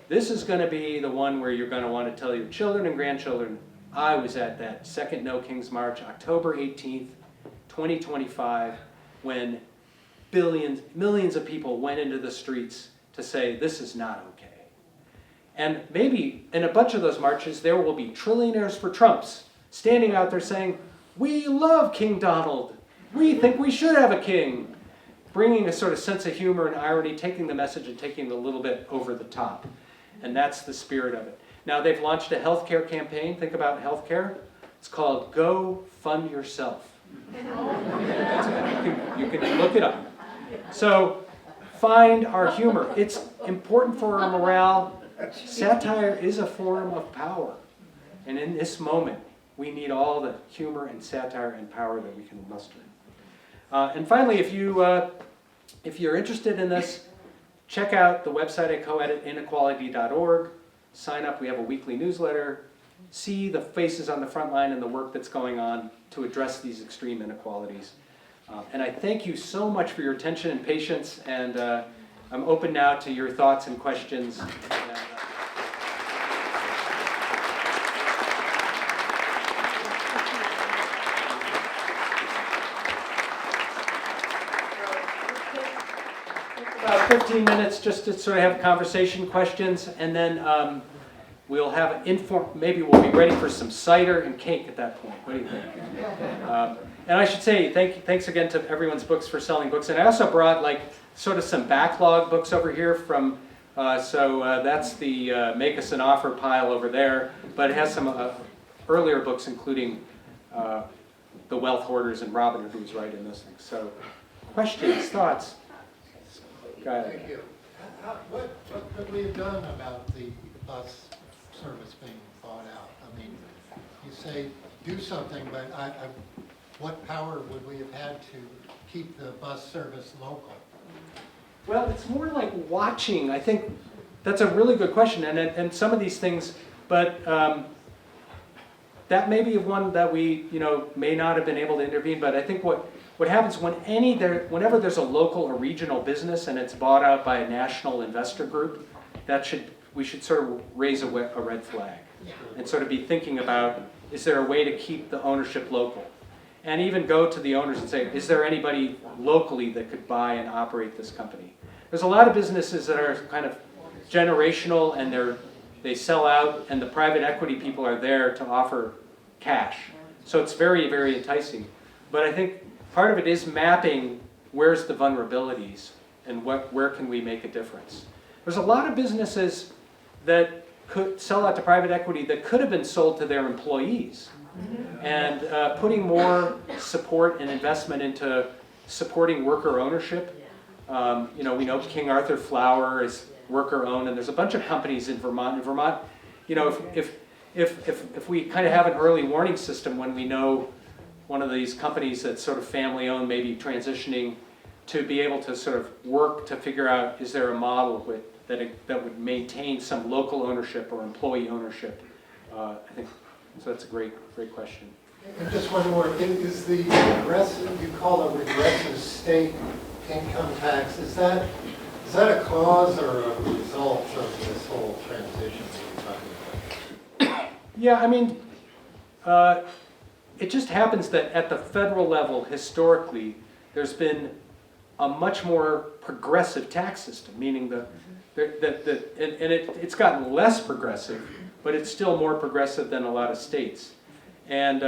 This is going to be the one where you're going to want to tell your children and grandchildren, I was at that second No Kings March, October 18th, 2025, when millions of people went into the streets to say, this is not okay. And maybe in a bunch of those marches, there will be trillionaires for Trumps standing out there saying, we love King Donald. We think we should have a king. Bringing a sort of sense of humor and irony, taking the message and taking it a little bit over the top. And that's the spirit of it. Now they've launched a healthcare campaign. Think about healthcare. It's called Go Fund Yourself. You can look it up. So find our humor. It's important for our morale. Satire is a form of power. And in this moment, we need all the humor and satire and power that we can muster. And finally, if you're interested in this, check out the website I co-edit, inequality.org. Sign up. We have a weekly newsletter. See the faces on the front line and the work that's going on to address these extreme inequalities. And I thank you so much for your attention and patience. And I'm open now to your thoughts and questions. About 15 minutes just to sort of have conversation, questions, and then we'll have maybe we'll be ready for some cider and cake at that point. What do you think? And I should say thanks again to everyone's books for selling books. And I also brought sort of some backlog books over here from, that's the Make Us an Offer pile over there, but it has some earlier books including The Wealth Hoarders and Robin Hood, who's writing those things. So questions, thoughts? Thank you. What could we have done about the bus service being thought out? I mean, you say do something, but what power would we have had to keep the bus service local? Well, it's more like watching. I think that's a really good question, and some of these things, but that may be one that we, may not have been able to intervene. But I think what happens whenever there's a local or regional business and it's bought out by a national investor group, we should sort of raise a red flag and sort of be thinking about, is there a way to keep the ownership local? And even go to the owners and say, is there anybody locally that could buy and operate this company? There's a lot of businesses that are kind of generational, and they sell out, and the private equity people are there to offer cash. So it's very, very enticing. But I think part of it is mapping where's the vulnerabilities and where can we make a difference. There's a lot of businesses that could sell out to private equity that could have been sold to their employees. And putting more support and investment into supporting worker ownership. We know King Arthur Flour is worker-owned, and there's a bunch of companies in Vermont. In Vermont, if we kind of have an early warning system when we know one of these companies that's sort of family-owned, maybe transitioning, to be able to sort of work to figure out, is there a model that would maintain some local ownership or employee ownership? I think so. That's a great question. And just one more thing, is the regressive, you call it regressive state income tax, is that a cause or a result of this whole transition that you're talking about? Yeah, I mean, it just happens that at the federal level, historically, there's been a much more progressive tax system, meaning it's gotten less progressive, but it's still more progressive than a lot of states. And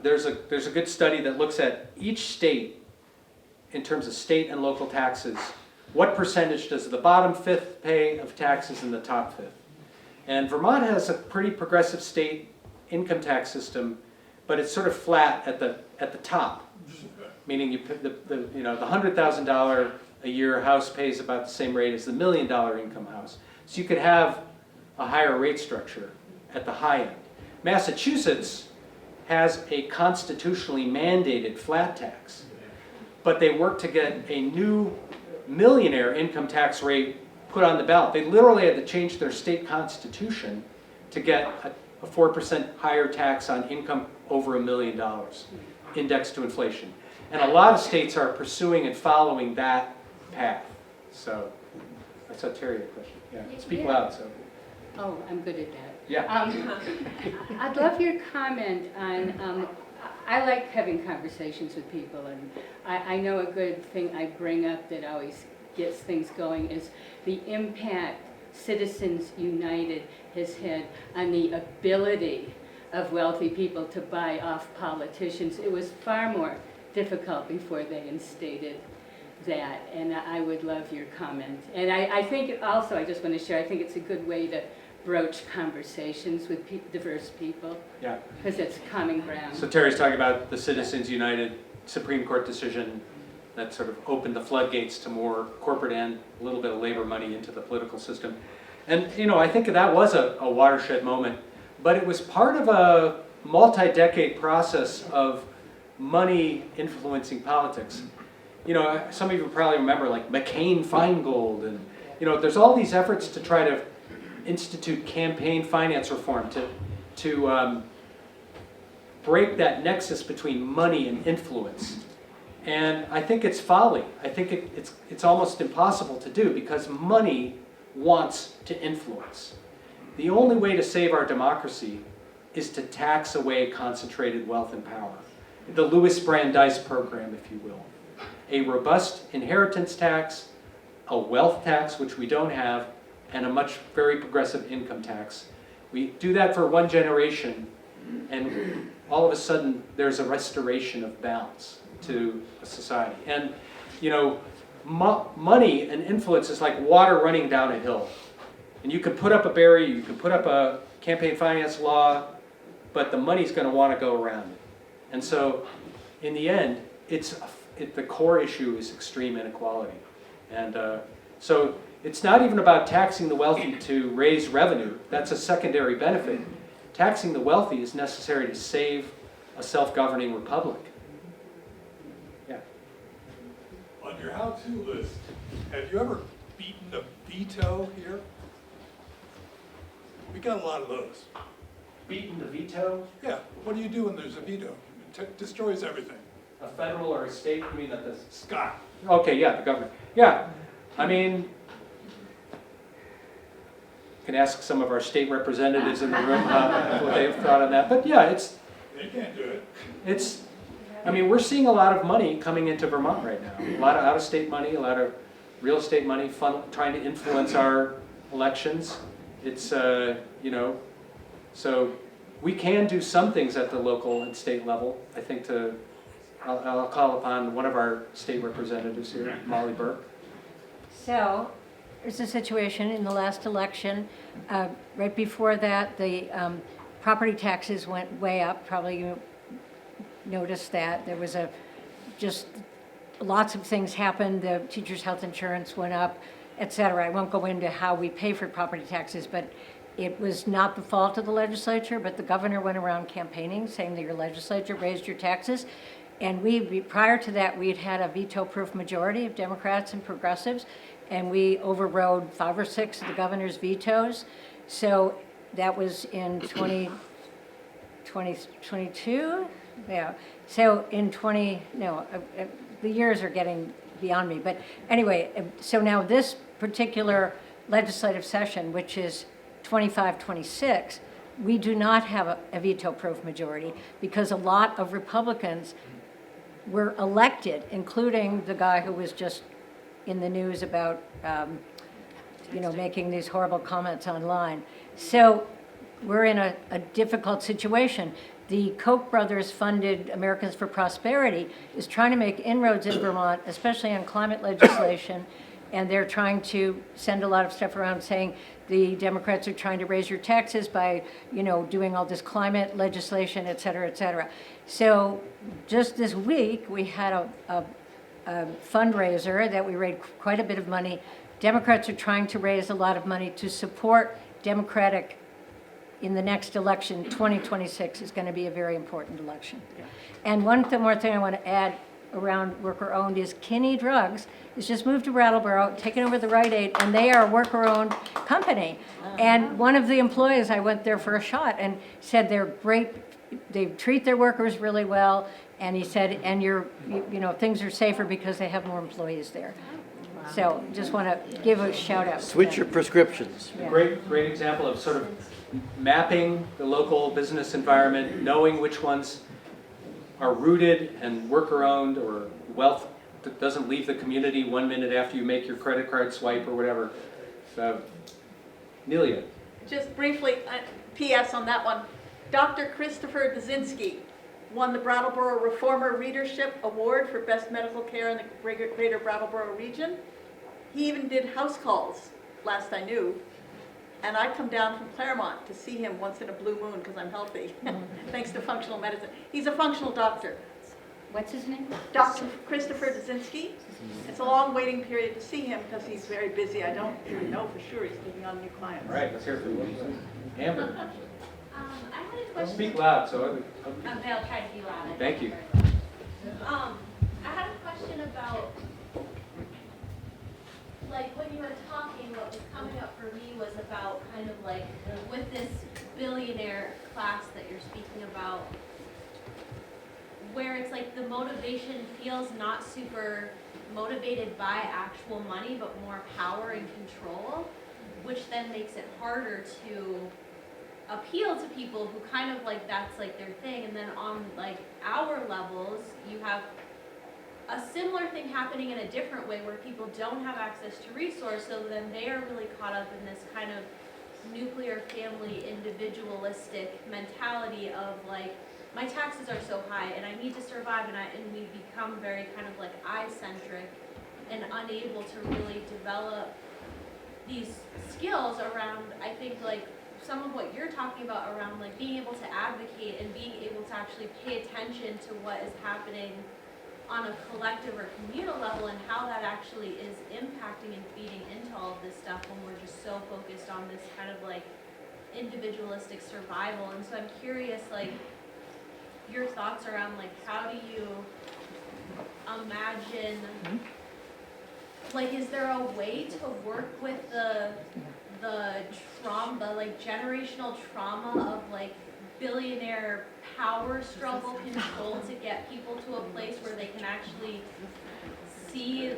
there's a good study that looks at each state in terms of state and local taxes. What percentage does the bottom fifth pay of taxes and the top fifth? And Vermont has a pretty progressive state income tax system, but it's sort of flat at the top, meaning you put the $100,000 a year house pays about the same rate as the $1 million income house. So you could have a higher rate structure at the high end. Massachusetts has a constitutionally mandated flat tax, but they work to get a new millionaire income tax rate put on the ballot. They literally had to change their state constitution to get a 4% higher tax on income over $1 million, indexed to inflation. And a lot of states are pursuing and following that path. So that's a Terry question. Yeah, speak loud. So. Oh, I'm good at that. Yeah. I'd love your comment on, I like having conversations with people, and I know a good thing I bring up that always gets things going is the impact Citizens United has had on the ability of wealthy people to buy off politicians. It was far more difficult before they instated that, and I would love your comment. And I think also, I just want to share, I think it's a good way to broach conversations with diverse people. Yeah. Because it's common ground. So Terry's talking about the Citizens United Supreme Court decision that sort of opened the floodgates to more corporate and a little bit of labor money into the political system. And I think that was a watershed moment, but it was part of a multi-decade process of money influencing politics. Some of you probably remember like McCain-Feingold, and there's all these efforts to try to institute campaign finance reform to break that nexus between money and influence. And I think it's folly. I think it's almost impossible to do because money wants to influence. The only way to save our democracy is to tax away concentrated wealth and power. The Louis Brandeis program, if you will. A robust inheritance tax, a wealth tax, which we don't have, and a very progressive income tax. We do that for one generation, and all of a sudden there's a restoration of balance to a society. And money and influence is like water running down a hill. And you can put up a barrier, you can put up a campaign finance law, but the money's going to want to go around it. And so in the end, the core issue is extreme inequality. And so it's not even about taxing the wealthy to raise revenue. That's a secondary benefit. Taxing the wealthy is necessary to save a self-governing republic. Yeah. On your house how-to list. Have you ever beaten a veto here? We got a lot of those. Beaten the veto, Yeah, what do you do when there's a veto? It destroys everything. a federal or a state, I mean, not this. Scott. Okay, yeah, the government. Yeah, I mean, can ask some of our state representatives in the room what they've thought on that. But yeah, They can't do it. it's, I mean, we're seeing a lot of money coming into Vermont right now. A lot of out-of-state money, a lot of real estate money, trying to influence our elections. It's, you know, so we can do some things at the local and state level. I think I'll call upon one of our state representatives here, Molly Burke. So, there's a situation in the last election. Right before that, the property taxes went way up. Probably you noticed that. There was just lots of things happened. The teachers' health insurance went up, et cetera. I won't go into how we pay for property taxes, but it was not the fault of the legislature, but the governor went around campaigning, saying that your legislature raised your taxes. And prior to that, we had had a veto-proof majority of Democrats and progressives, and we overrode 5 or 6 of the governor's vetoes. So that was in 2022? Yeah. So in the years are getting beyond me. But anyway, so now this particular legislative session, which is 25-26, we do not have a veto-proof majority because a lot of Republicans were elected, including the guy who was just in the news about, making these horrible comments online. So we're in a difficult situation. The Koch brothers funded Americans for Prosperity is trying to make inroads in Vermont, especially on climate legislation, and they're trying to send a lot of stuff around saying the Democrats are trying to raise your taxes by, doing all this climate legislation, et cetera, et cetera. So just this week, we had a fundraiser that we raised quite a bit of money. Democrats are trying to raise a lot of money to support Democratic in the next election. 2026 is going to be a very important election. Yeah. And one more thing I want to add around worker-owned is Kinney Drugs has just moved to Brattleboro, taken over the Rite Aid, and they are a worker-owned company. And one of the employees, I went there for a shot and said they're great, they treat their workers really well, and he said, and things are safer because they have more employees there. So just want to give a shout out. Switch your prescriptions. Yeah. Great example of sort of mapping the local business environment, knowing which ones are rooted and worker-owned or wealth that doesn't leave the community 1 minute after you make your credit card swipe or whatever. So, Nelia. Just briefly, P.S. on that one. Dr. Christopher Dzinski won the Brattleboro Reformer Readership Award for Best Medical Care in the Greater Brattleboro region. He even did house calls, last I knew. And I come down from Claremont to see him once in a blue moon because I'm healthy, thanks to functional medicine. He's a functional doctor. What's his name? Dr. Christopher Dzinski. It's a long waiting period to see him because he's very busy. I don't really know for sure he's taking on new clients. All right, let's hear it from you. Amber. I had a question. Speak loud, so I'll try to be loud. Thank you. I had a question about, like, when you were talking, what was coming up for me was about kind of like, with this billionaire class that you're speaking about, where it's like the motivation feels not super motivated by actual money, but more power and control, which then makes it harder to appeal to people who kind of like that's like their thing. And then on like our levels, you have a similar thing happening in a different way where people don't have access to resource, so then they are really caught up in this kind of nuclear family individualistic mentality of like, my taxes are so high and I need to survive, and we become very kind of like I-centric and unable to really develop these skills around, I think, like some of what you're talking about around like being able to advocate and being able to actually pay attention to what is happening on a collective or communal level and how that actually is impacting and feeding into all of this stuff when we're just so focused on this kind of like individualistic survival. And so I'm curious, like, your thoughts around like how do you imagine like, is there a way to work with the trauma, like generational trauma of like billionaire power struggle control to get people to a place where they can actually see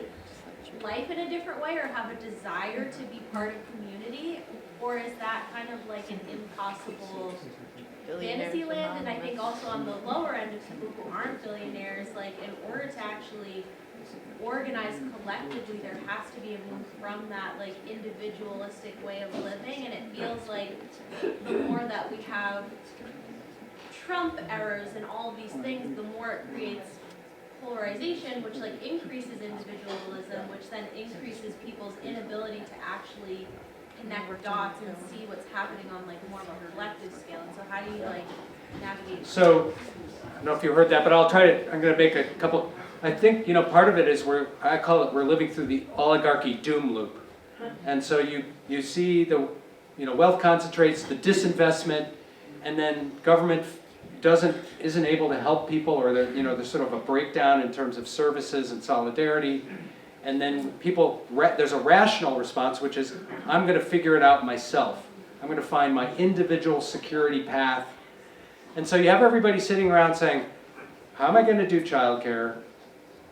life in a different way or have a desire to be part of community? Or is that kind of like an impossible fantasy land? And I think also on the lower end of people who aren't billionaires, like in order to actually organize collectively, there has to be a move from that like individualistic way of living. And it feels like the more that we have Trump errors and all of these things, the more it creates polarization, which like increases individualism, which then increases people's inability to actually connect dots and see what's happening on like more of a collective scale. And so how do you like navigate? So, I don't know if you heard that, but I'll try to, I'm going to make a couple, I think, you know, part of it is I call it, we're living through the oligarchy doom loop. And so you see the, you know, wealth concentrates, the disinvestment, and then government isn't able to help people, or there's sort of a breakdown in terms of services and solidarity. And then people, there's a rational response, which is, I'm going to figure it out myself. I'm going to find my individual security path. And so you have everybody sitting around saying, how am I going to do childcare?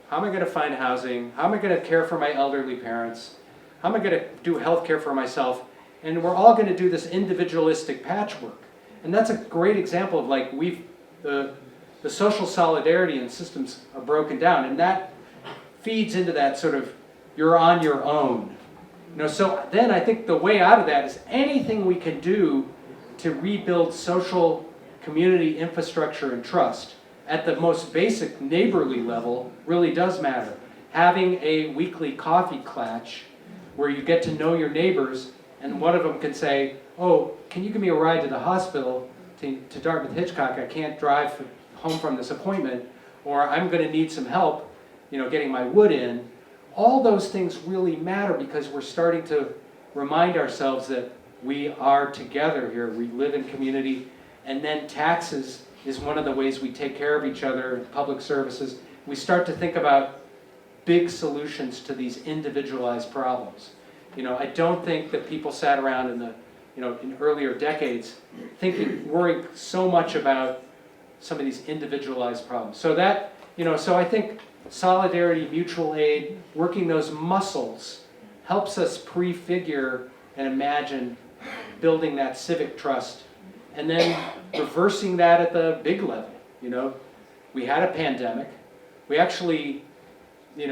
How am I going to find housing? How am I going to care for my elderly parents? How am I going to do health care for myself? And we're all going to do this individualistic patchwork. And that's a great example of like the social solidarity and systems are broken down, and that feeds into that sort of you're on your own. You know, so then I think the way out of that is anything we can do to rebuild social community infrastructure and trust at the most basic neighborly level really does matter. Having a weekly coffee clatch where you get to know your neighbors, and one of them can say, oh, can you give me a ride to the hospital to Dartmouth Hitchcock? I can't drive home from this appointment, or I'm going to need some help, you know, getting my wood in. All those things really matter because we're starting to remind ourselves that we are together here. We live in community, and then taxes is one of the ways we take care of each other in public services. We start to think about big solutions to these individualized problems. You know, I don't think that people sat around in earlier decades worrying so much about some of these individualized problems. So that, so I think solidarity, mutual aid, working those muscles helps us prefigure and imagine building that civic trust, and then reversing that at the big level. We had a pandemic. We actually, we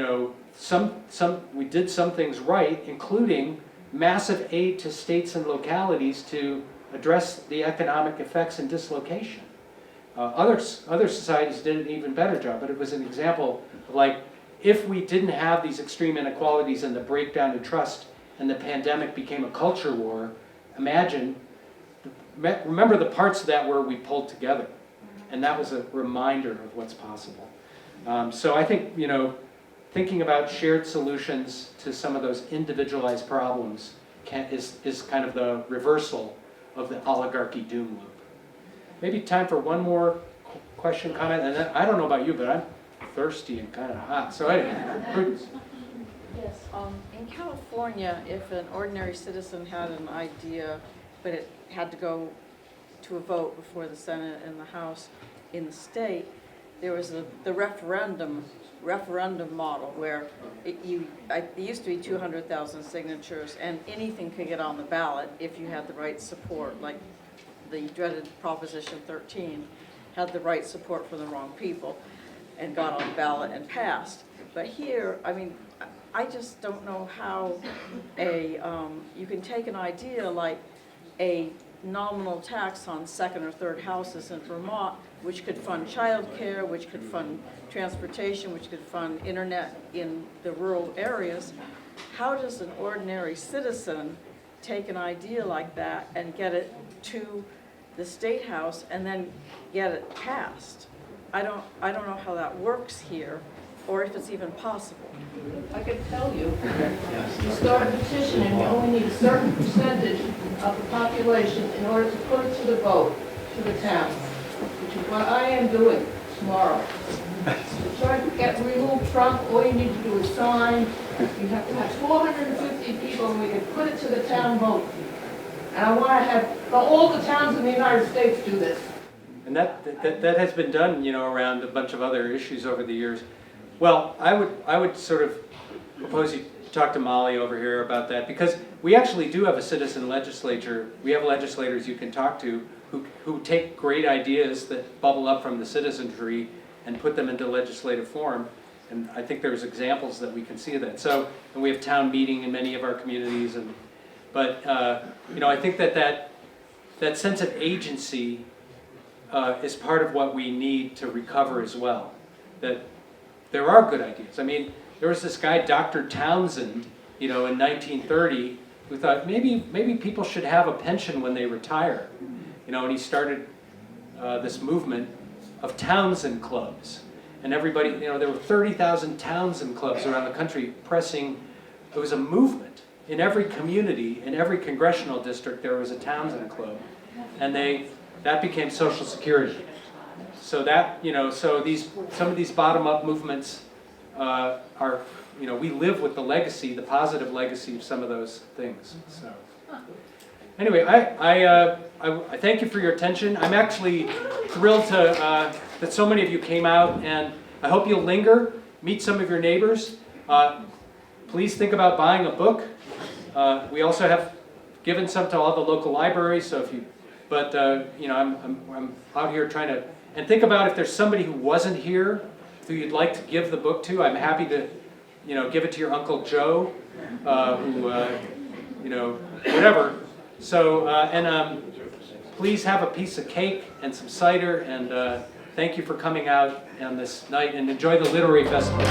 did some things right, including massive aid to states and localities to address the economic effects and dislocation. Other societies did an even better job, but it was an example of like, if we didn't have these extreme inequalities and the breakdown in trust and the pandemic became a culture war, remember the parts of that where we pulled together. And that was a reminder of what's possible. So I think, thinking about shared solutions to some of those individualized problems is kind of the reversal of the oligarchy doom loop. Maybe time for one more question, comment, and then, I don't know about you, but I'm thirsty and kind of hot. So anyway, Prudence. Yes, in California, if an ordinary citizen had an idea, but it had to go to a vote before the Senate and the House in the state, there was the referendum model where it used to be 200,000 signatures, and anything could get on the ballot if you had the right support, like the dreaded Proposition 13 had the right support for the wrong people and got on the ballot and passed. But here, I just don't know how you can take an idea like a nominal tax on second or third houses in Vermont, which could fund childcare, which could fund transportation, which could fund internet in the rural areas. How does an ordinary citizen take an idea like that and get it to the State House and then get it passed? I don't know how that works here, or if it's even possible. I can tell you, you start a petition and you only need a certain percentage of the population in order to put it to the vote to the town, which is what I am doing tomorrow. try to get removed from, all you need to do is sign. You have to have 450 people, and we can put it to the town vote. And I want to have all the towns in the United States do this. And that has been done, you know, around a bunch of other issues over the years. Well, I would sort of propose you talk to Molly over here about that, because we actually do have a citizen legislature. We have legislators you can talk to who take great ideas that bubble up from the citizenry and put them into legislative form. And I think there's examples that we can see of that. So, and we have town meeting in many of our communities. But you know, I think that sense of agency is part of what we need to recover as well. That there are good ideas. I mean, there was this guy, Dr. Townsend, you know, in 1930, who thought maybe people should have a pension when they retire. You know, and he started this movement of Townsend clubs. And everybody, you know, there were 30,000 Townsend clubs around the country pressing. It was a movement. In every community, in every congressional district, there was a Townsend club. And that became Social Security. So that, you know, so some of these bottom-up movements are, you know, we live with the legacy, the positive legacy of some of those things. So anyway, I thank you for your attention. I'm actually thrilled to that so many of you came out, and I hope you'll linger, meet some of your neighbors. Please think about buying a book. We also have given some to all the local libraries. So if you, but you know, I'm out here trying to, and think about if there's somebody who wasn't here who you'd like to give the book to. I'm happy to, you know, give it to your Uncle Joe, who, you know, whatever. So, please have a piece of cake and some cider, and thank you for coming out on this night, and enjoy the literary festival.